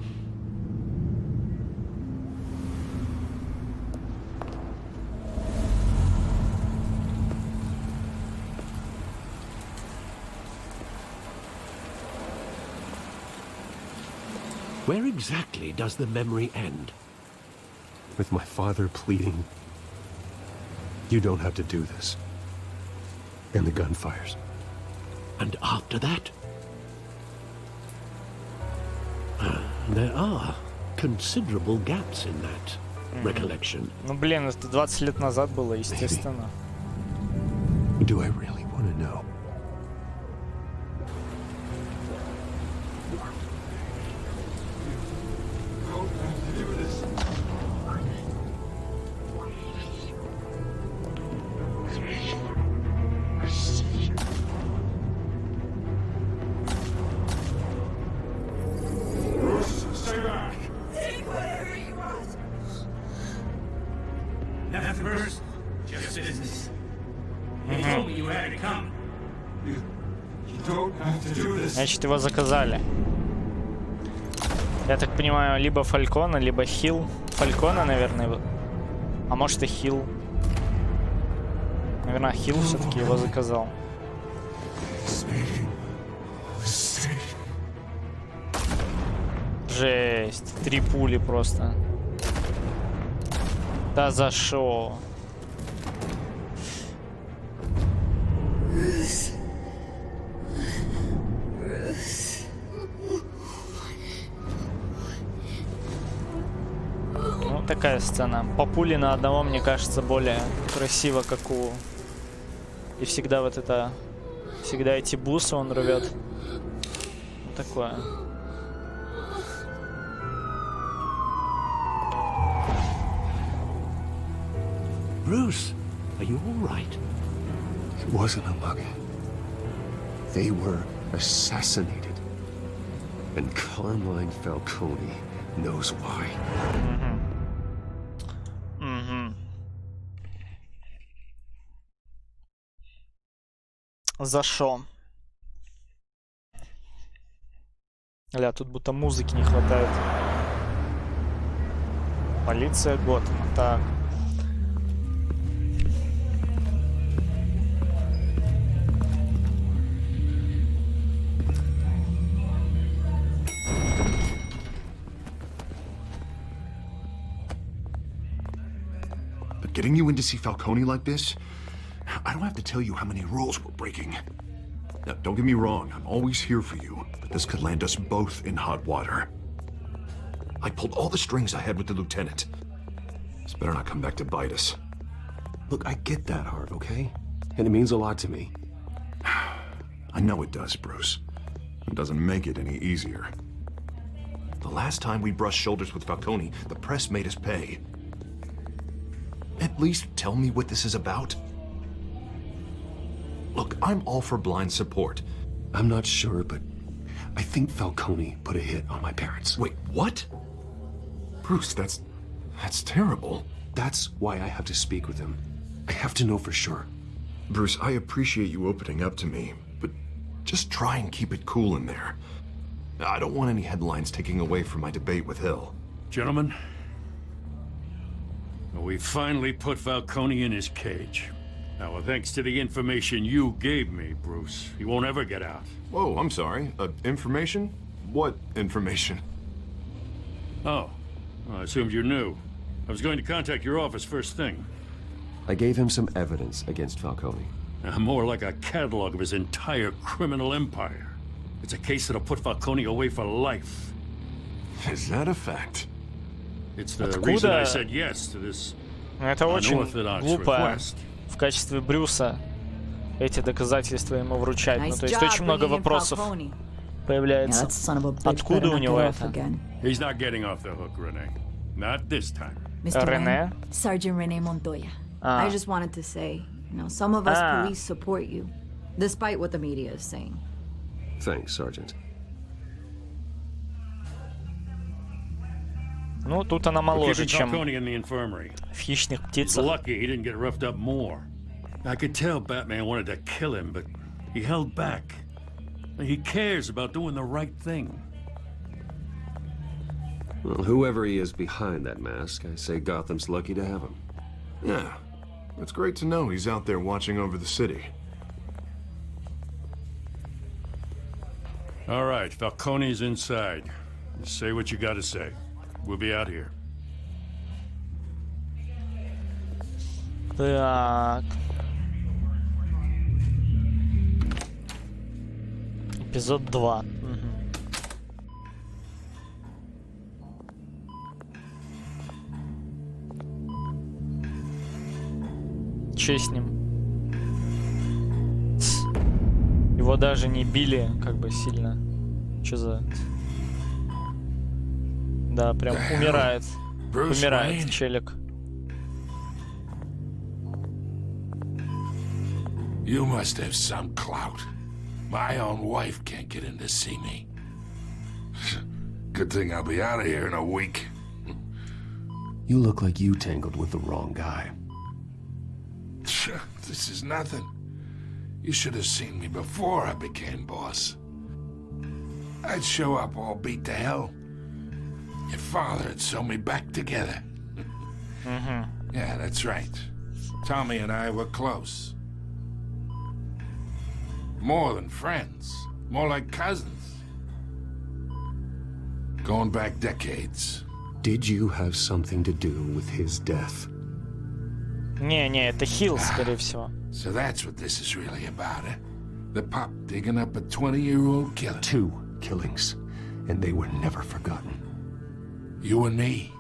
Where exactly does the memory end? With my father pleading, "You don't have to do this." And the gunfires. And after that? There are considerable gaps in that recollection. Ну блин, это 20 лет назад было, естественно. Do I really want to know? Nothing personal, just business. They told me you had to come. You don't have to do this. Значит, его заказали. Я так понимаю, либо Фалькона, либо Хилл. Фалькона, наверное. А может и Хилл. Наверное, Хилл все-таки его заказал. Stay Жесть. 3 пули просто. Да за шо? Ну, такая сцена. По пуле на одного, мне кажется, более красиво, как у... И всегда вот это... Всегда эти бусы он рвет. Вот такое. Bruce, are you all right? It wasn't a mug. They were assassinated. And Carmine Falcone knows why. За шо? Ля, тут будто музыки не хватает. Полиция Готэма. Так. But getting you in to see Falcone like this, I don't have to tell you how many rules we're breaking. Now, don't get me wrong, I'm always here for you, but this could land us both in hot water. I pulled all the strings I had with the lieutenant. This better not come back to bite us. Look, I get that, Hart, okay? And it means a lot to me. I know it does, Bruce. It doesn't make it any easier. The last time we brushed shoulders with Falcone, the press made us pay. At least tell me what this is about. Look, I'm all for blind support. I'm not sure, but I think Falcone put a hit on my parents. Wait, what? Bruce, that's terrible. That's why I have to speak with him. I have to know for sure. Bruce, I appreciate you opening up to me, but just try and keep it cool in there. I don't want any headlines taking away from my debate with Hill. Gentlemen, we finally put Falcone in his cage. Now, thanks to the information you gave me, Bruce, he won't ever get out. Whoa, I'm sorry. Information? What information? Oh, well, I assumed you knew. I was going to contact your office first thing. I gave him some evidence against Falcone. More like a catalog of his entire criminal empire. It's a case that'll put Falcone away for life. Is that a fact? It's the reason I said yes to this Это очень unorthodox глупо request. в качестве Брюса эти доказательства ему вручать. Ну, то есть очень много вопросов появляется. Откуда у него это? He's not getting off the hook, Renee. Not this time. Рене? Sergeant Renee Montoya. Ah. I just wanted to say, some of us police support you, despite what the media is saying. Thanks, Sergeant. Ну, тут она моложе, чем в «Хищных птицах». Lucky he didn't get roughed up more. I could tell Batman wanted to kill him, but he held back. He cares about doing the right thing. Well, whoever he is behind that mask, I say Gotham's lucky to have him. Yeah, it's great to know he's out there watching over the city. All right, Falcone's inside. Say what you gotta say. We'll be out here. Так. Эпизод 2. Че с ним? Его даже не били как бы сильно. Че за... Да, прям умирает. Умирает челик. You must have some clout. My own wife can't get in to see me. Good thing I'll be out of here in a week. You look like you tangled with the wrong guy. This is nothing. You should have seen me before I became boss. I'd show up all beat to hell. Your father had sewn me back together. Yeah, that's right. Tommy and I were close. More than friends. More like cousins. Going back decades. Did you have something to do with his death? Не, это Хилл, скорее всего. So that's what this is really about, eh? The pup digging up a 20-year-old killer. 2 killings, and they were never forgotten. You and me,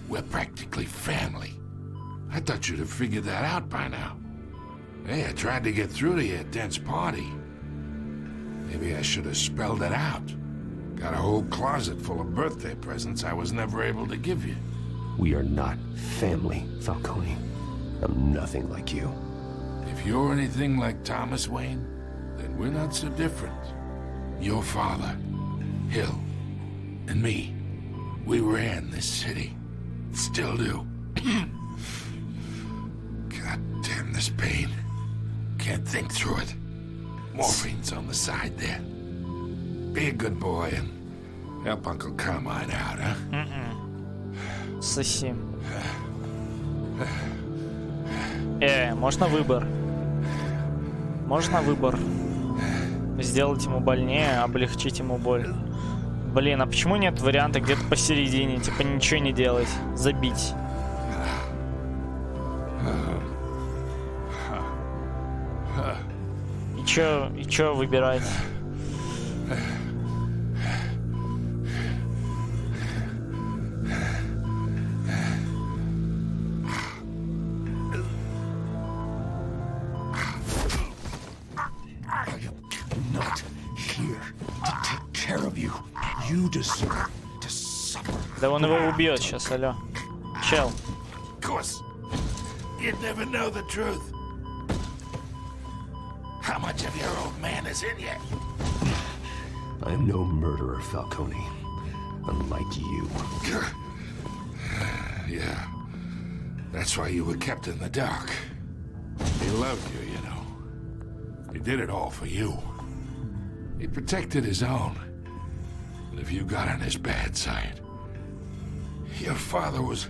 we're practically family. I thought you'd have figured that out by now. Hey, I tried to get through to you at Dent's party. Maybe I should have spelled it out. Got a whole closet full of birthday presents I was never able to give you. We are not family, Falcone. I'm nothing like you. If you're anything like Thomas Wayne, then we're not so different. Your father, Hill, and me, we ran this city. Still do. God damn this pain. Can't think through it. Morphine's on the side there. Be a good boy and help Uncle Carmine out, huh? Соси. Можно выбор. Можно выбор. Сделать ему больнее, облегчить ему боль. Блин, а почему нет варианта где-то посередине? Типа ничего не делать. Забить. И чё выбирать? Да он его убьет сейчас, алло. Чел. Of course. You'd never know the truth. How much of your old man is in you? I'm no murderer, Falcone. Unlike you. Yeah. That's why you were kept in the dark. He loved you, you know. He did it all for you. He protected his own. And if you got on his bad side, your father was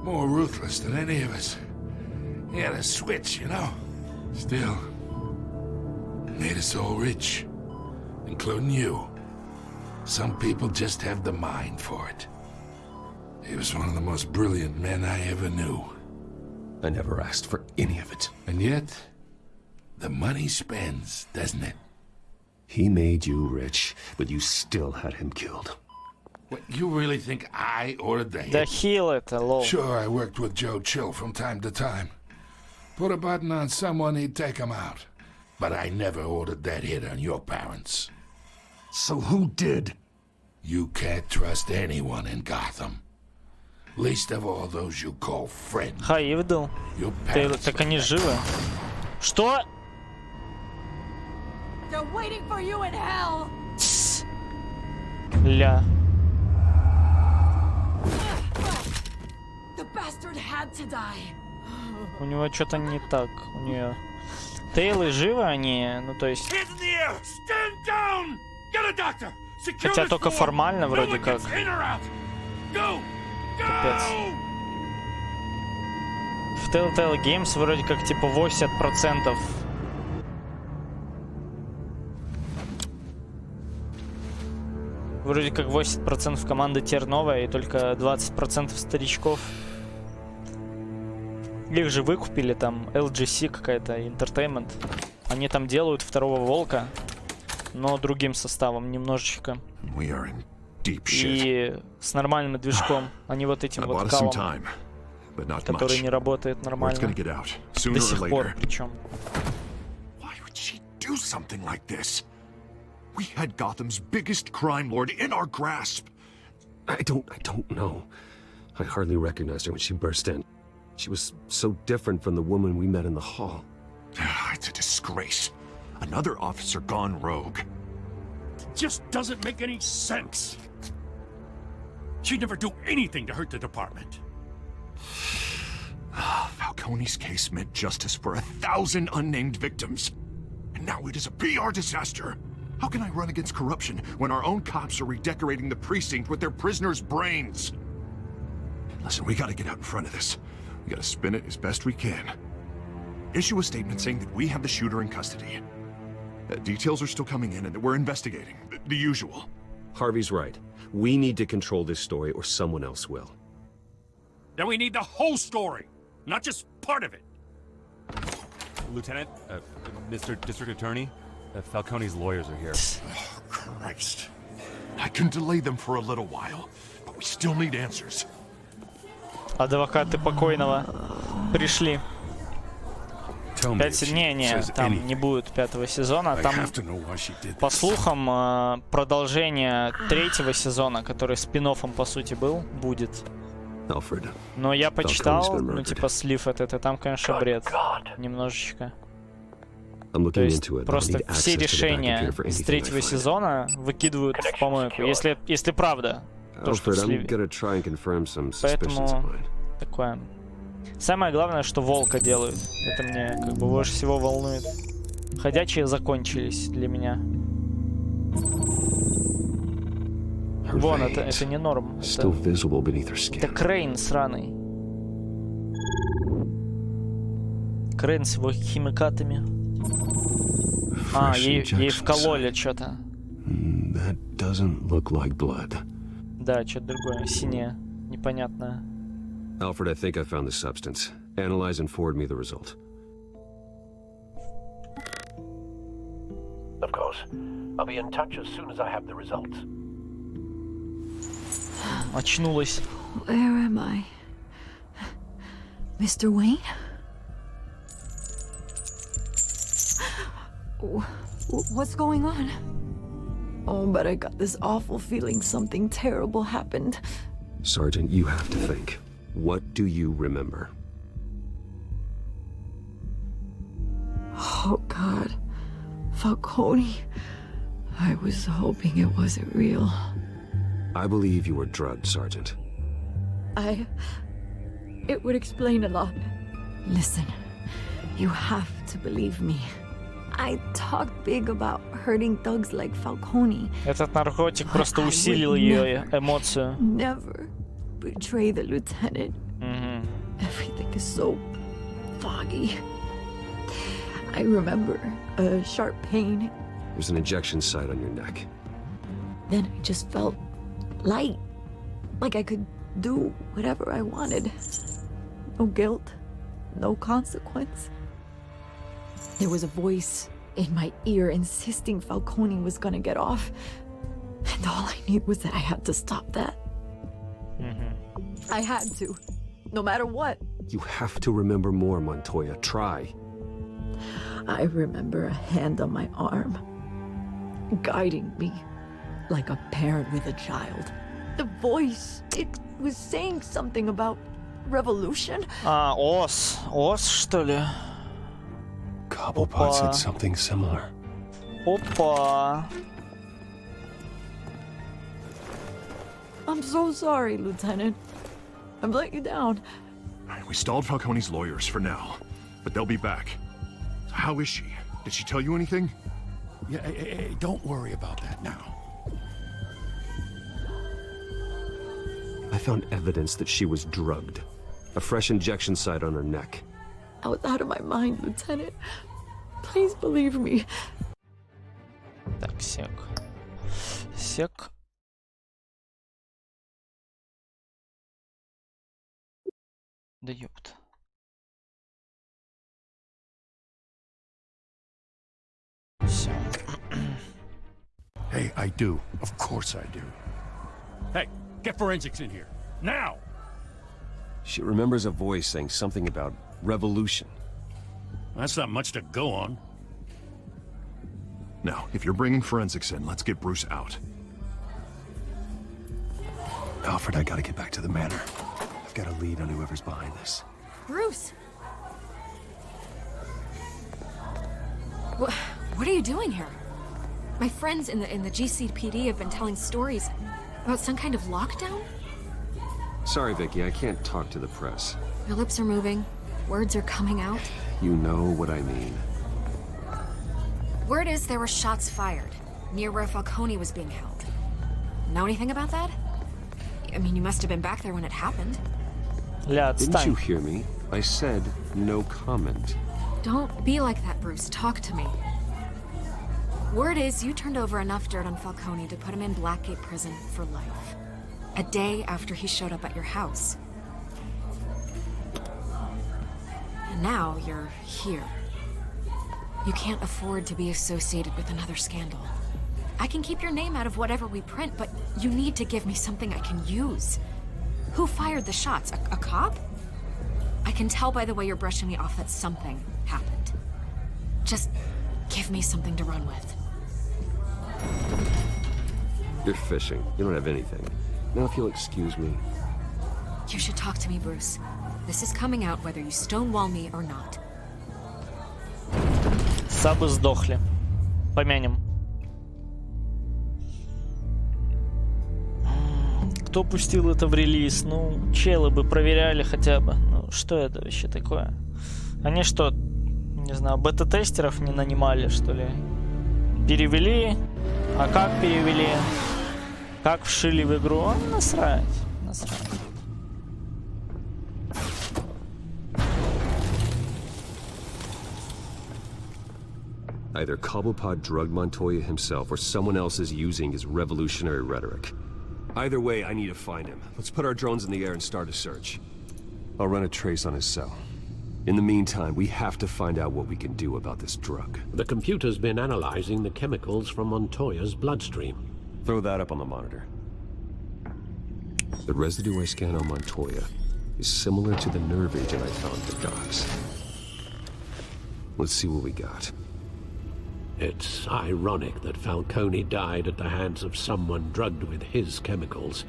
more ruthless than any of us. He had a switch, you know. Still, made us all rich, including you. Some people just have the mind for it. He was one of the most brilliant men I ever knew. I never asked for any of it. And yet, the money spends, doesn't it? He made you rich, but you still had him killed. What, you really think I ordered the hit? Да Хилл это, лол. Sure, I worked with Joe Chill from time to time. Put a button on someone, he'd take him out. But I never ordered that hit on your parents. So who did? You can't trust anyone in Gotham. Least of all those you call friends. Хаивдл. Так они живы. Что? They're waiting for you in hell. Ля. The bastard had to die. У него что-то не так. У нее. Тейлы живы они, ну то есть. Хотя только формально вроде как. Капец. В Telltale Games вроде как типа 80%. Вроде как 80% команды теперь новая и только 20% старичков. Их же выкупили там LGC какая-то, Entertainment. Они там делают второго Волка, но другим составом немножечко. И с нормальным движком, а не вот этим вот калом, который не работает нормально. До сих пор причем. We had Gotham's biggest crime lord in our grasp. I don't know. I hardly recognized her when she burst in. She was so different from the woman we met in the hall. It's a disgrace. Another officer gone rogue. It just doesn't make any sense. She'd never do anything to hurt the department. Falcone's case meant justice for 1,000 unnamed victims. And now it is a PR disaster. How can I run against corruption when our own cops are redecorating the precinct with their prisoners' brains? Listen, we gotta get out in front of this. We gotta spin it as best we can. Issue a statement saying that we have the shooter in custody. Details are still coming in and that we're investigating. The usual. Harvey's right. We need to control this story or someone else will. Then we need the whole story, not just part of it. Lieutenant, Mr. District Attorney, Falcone's lawyers are here. Oh, Christ. I can delay them for a little while, but we still need answers. Адвокаты покойного пришли. Не, там не будет 5-го сезона. Там, по слухам, продолжение 3-го сезона, который спин-оффом, по сути, был, будет. Но я почитал, ну, типа, слив это, там, конечно, бред. Немножечко. То есть, просто все решения из 3-го сезона выкидывают в помойку, если правда. То, что в сливе. Поэтому такое. Самое главное, что волка делают. Это мне как бы больше всего волнует. Ходячие закончились для меня. Вон, это не норм. Это Крейн сраный. Крейн с его химикатами. А, ей вкололи что-то. Да, что-то другое. Синее. Непонятное. Alfred, I think I found the substance. Analyze and forward me the result. Of course. I'll be in touch as soon as I have the results. Очнулась. Where am I? Mr. Wayne? What's going on? Oh, but I got this awful feeling something terrible happened. Sergeant, you have to think. What do you remember? Oh, God. Falcone. I was hoping it wasn't real. I believe you were drugged, Sergeant. It would explain a lot. Listen, you have to believe me. I talked big about hurting thugs like Falcone. Этот наркотик просто усилил ее эмоцию. Never betray the lieutenant. Everything is so foggy. I remember a sharp pain. There's an injection site on your neck. Then I just felt light. Like I could do whatever I wanted. No guilt, no consequence. There was a voice in my ear insisting Falcone was gonna get off. And all I knew was that I had to stop that. I had to, no matter what. You have to remember more, Montoya. Try. I remember a hand on my arm, guiding me like a parent with a child. The voice, it was saying something about revolution. Ос, что ли? Cobblepot said something similar. Опа. I'm so sorry, Lieutenant. I've let you down. We stalled Falcone's lawyers for now, but they'll be back. So how is she? Did she tell you anything? Yeah, hey, don't worry about that now. I found evidence that she was drugged. A fresh injection site on her neck. I was out of my mind, Lieutenant. Please believe me. Так, сек. Сек. Да ёпта. Все. Hey, I do. Of course I do. Hey, get forensics in here. Now! She remembers a voice saying something about revolution. That's not much to go on. Now, if you're bringing forensics in, let's get Bruce out. Alfred, I gotta get back to the manor. I've got a lead on whoever's behind this. Bruce! What are you doing here? My friends in the GCPD have been telling stories about some kind of lockdown? Sorry, Vicky, I can't talk to the press. Your lips are moving. Words are coming out. You know what I mean. Word is there were shots fired near where Falcone was being held. Know anything about that? I mean, you must have been back there when it happened. Didn't you hear me? I said no comment. Don't be like that, Bruce. Talk to me. Word is you turned over enough dirt on Falcone to put him in Blackgate Prison for life. A day after he showed up at your house. And now you're here. You can't afford to be associated with another scandal. I can keep your name out of whatever we print, but you need to give me something I can use. Who fired the shots? A cop? I can tell by the way you're brushing me off that something happened. Just give me something to run with. You're fishing. You don't have anything. Now, if you'll excuse me. You should talk to me, Bruce. This is coming out whether you stonewall me or not. Сабы сдохли. Помянем. Кто пустил это в релиз? Ну, челы бы проверяли хотя бы. Ну, что это вообще такое? Они что, не знаю, бета-тестеров не нанимали, что ли? Перевели? А как перевели? Как вшили в игру? А, насрать. Насрать. Either Cobblepot drugged Montoya himself or someone else is using his revolutionary rhetoric. Either way, I need to find him. Let's put our drones in the air and start a search. I'll run a trace on his cell. In the meantime, we have to find out what we can do about this drug. The computer's been analyzing the chemicals from Montoya's bloodstream. Throw that up on the monitor. The residue I scan on Montoya is similar to the nerve agent I found at the docks. Let's see what we got. It's ironic that Falcone died at the hands of someone drugged with his chemicals.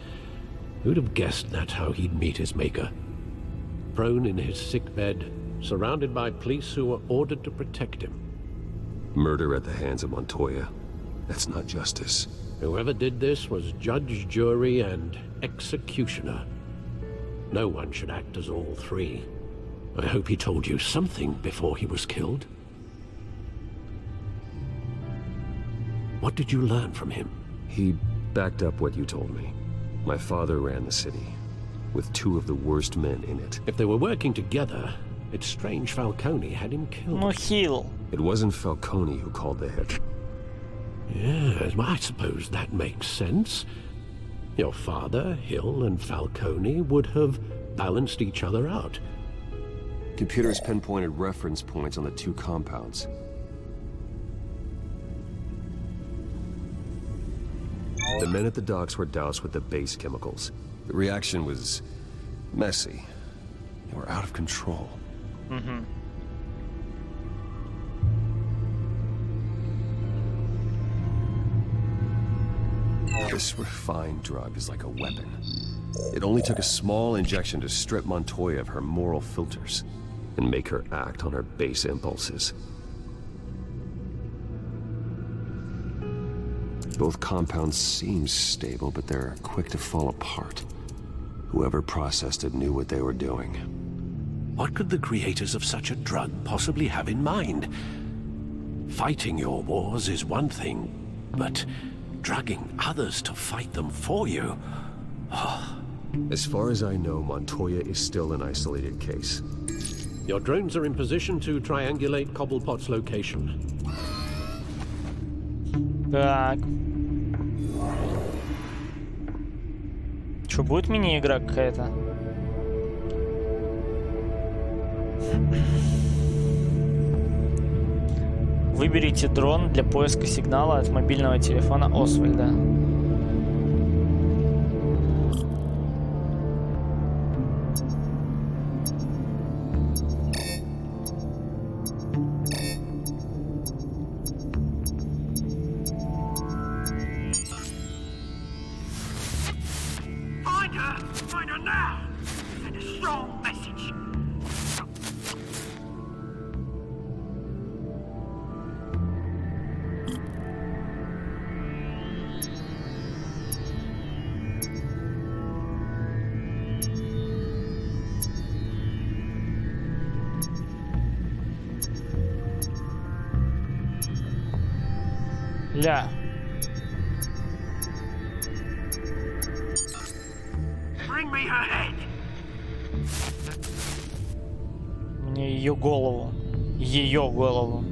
Who'd have guessed that's how he'd meet his maker? Prone in his sickbed, surrounded by police who were ordered to protect him. Murder at the hands of Montoya. That's not justice. Whoever did this was judge, jury, and executioner. No one should act as all three. I hope he told you something before he was killed. What did you learn from him? He backed up what you told me. My father ran the city, with two of the worst men in it. If they were working together, it's strange Falcone had him killed. Ну, Хилл. It wasn't Falcone who called the hit. Yes, well, I suppose that makes sense. Your father, Hill, and Falcone would have balanced each other out. Computers pinpointed reference points on the two compounds. The men at the docks were doused with the base chemicals. The reaction was messy. They were out of control. Mm-hmm. This refined drug is like a weapon. It only took a small injection to strip Montoya of her moral filters and make her act on her base impulses. Both compounds seem stable, but they're quick to fall apart. Whoever processed it knew what they were doing. What could the creators of such a drug possibly have in mind? Fighting your wars is one thing, but drugging others to fight them for you? Oh. As far as I know, Montoya is still an isolated case. Your drones are in position to triangulate Cobblepot's location. Так. Что, будет мини-игра какая-то? Выберите дрон для поиска сигнала от мобильного телефона Освальда. Find her now! Send a strong message! Ля. Bring me her head! Мне ее голову. Ее голову.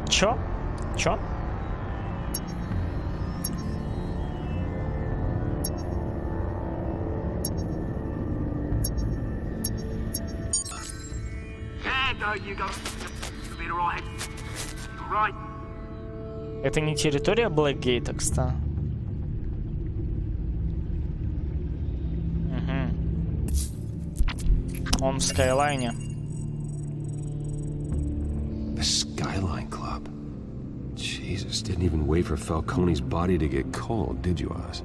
Чё? Это не территория Блэкгейта, кстати. Он в Скайлайне. The Skyline Club. Jesus, didn't even wait for Falcone's body to get cold, did you, Oz?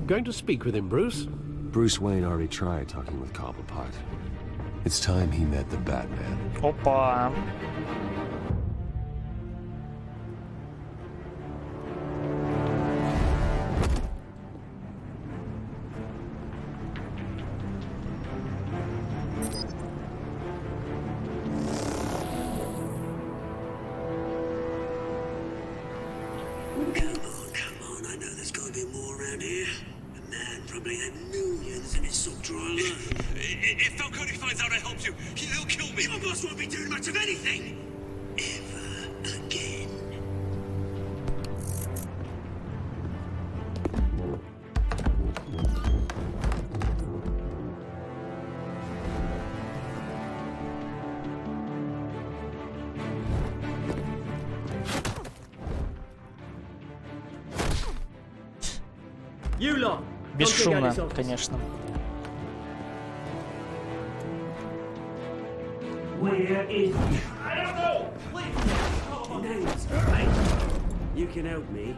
Going to speak with him, Bruce? Bruce Wayne already tried talking with Cobblepot. It's time he met the Batman. Опа. If Falcone finds out I helped you, he'll kill me. Your boss won't be doing much of anything. Ever again. You lot. Бесшумно, конечно. Where is he? I don't know! You can help me.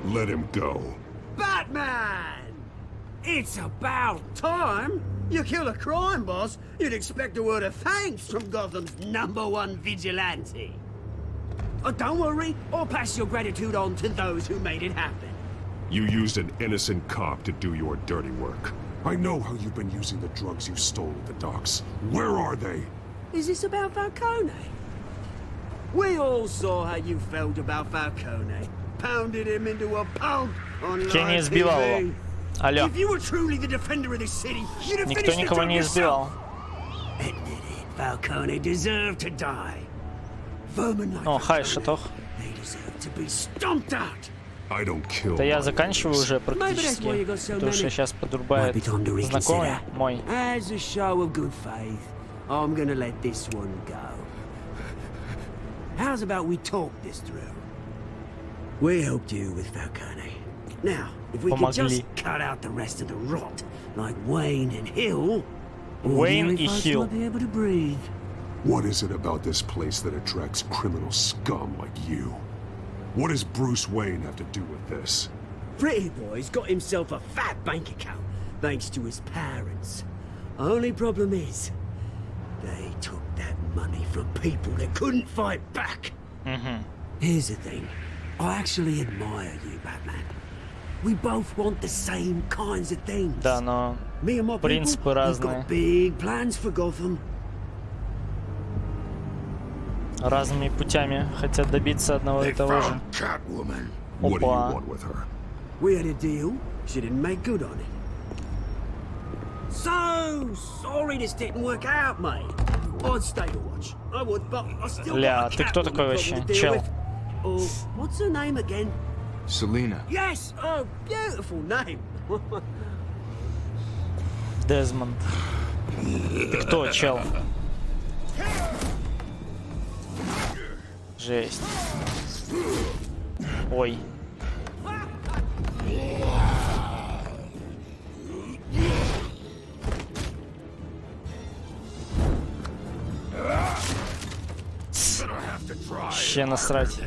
Let him go. Batman! It's about time! You kill a crime boss, you'd expect a word of thanks from Gotham's #1 vigilante. Oh, don't worry, I'll pass your gratitude on to those who made it happen. You used an innocent cop to do your dirty work. I know how you've been using the drugs you stole at the docks. Where are they? Is this about Falcone? We all saw how you felt about Falcone. Pounded him into a pulp on Кенни избивал его. Алло. If you were truly the defender of this city, you'd have Никто никого не избивал. Admit it, Falcone deserved to die. Vermin like О, хай, шатох. they deserve to be stomped out. I don't kill. Да я заканчиваю уже практически, потому что сейчас подрубает знакомый мой. As a show of good faith, I'm gonna let this one go. How's about we talk this through? We helped you with Falcone. Now, if we could just cut out the rest of the rot, like Wayne and Hill, Wayne и Hill. might be able to breathe. What is it about this place that attracts criminal scum like you? What does Bruce Wayne have to do with this? Pretty boy's got himself a fat bank account, thanks to his parents. Only problem is, they took that money from people that couldn't fight back. Here's the thing. I actually admire you, Batman. We both want the same kinds of things. Да, но Me and my принципы people, we've разные. got big plans for Gotham. Разными путями хотят добиться одного и того же. What do you Опа. want with her? We had a deal. She didn't make good on it. So sorry this didn't work out, mate. I'd stay to watch. I would, but I still Ля, got a ты кто Catwoman такой problem вообще? to deal Чел. with. Oh, what's her name again? Selena. Yes! Oh, beautiful name. Дезмонд. Ты кто, чел? Жесть. Ой. Ще насрать.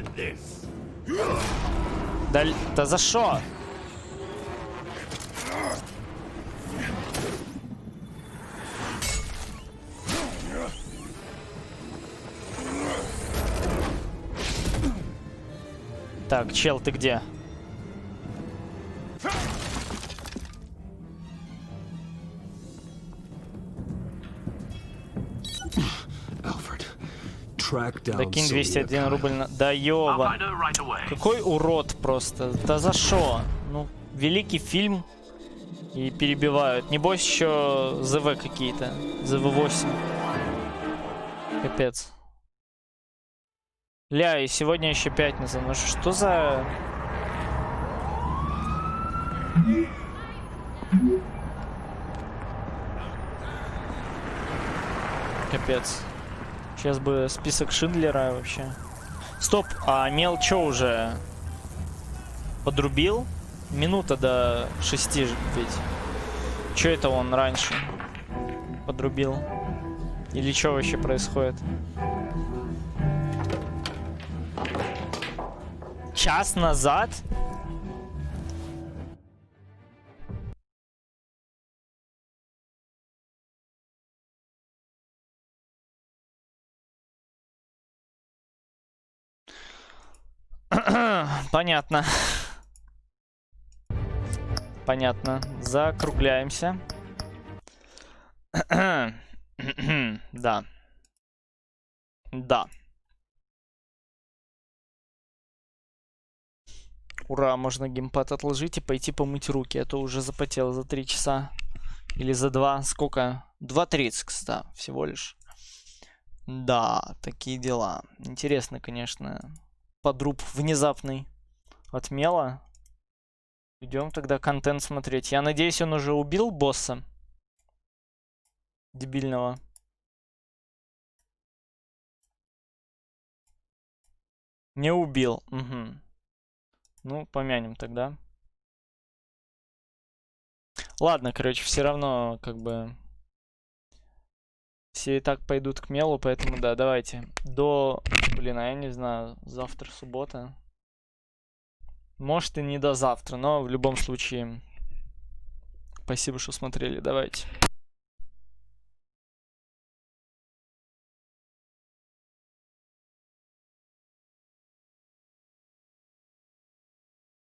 Да за шо? Так, чел, ты где? Да кинь 201 рубль на... Да ёба. Какой урод просто. Да за шо? Ну, великий фильм. И перебивают. Небось еще ЗВ какие-то. ЗВ-8. Капец. Ля, и сегодня еще пятница. Ну что за... Капец. Сейчас бы список Шиндлера вообще. Стоп, а Мел чё уже подрубил? Минута до 6 ведь. Чё это он раньше подрубил? Или что вообще происходит? Час назад? Понятно. Понятно. Закругляемся. Да. Да. Ура, можно геймпад отложить и пойти помыть руки. А то уже запотел за 3 часа. Или за 2. Сколько? 2:30, кстати, всего лишь. Да, такие дела. Интересно, конечно. Подруб внезапный от Мела. Идем тогда контент смотреть. Я надеюсь, он уже убил босса. Дебильного. Не убил. Угу. Ну, помянем тогда. Ладно, короче, все равно, как бы... Все и так пойдут к Мелу, поэтому да, давайте. До... Блин, а я не знаю, завтра суббота. Может и не до завтра, но в любом случае... Спасибо, что смотрели, давайте.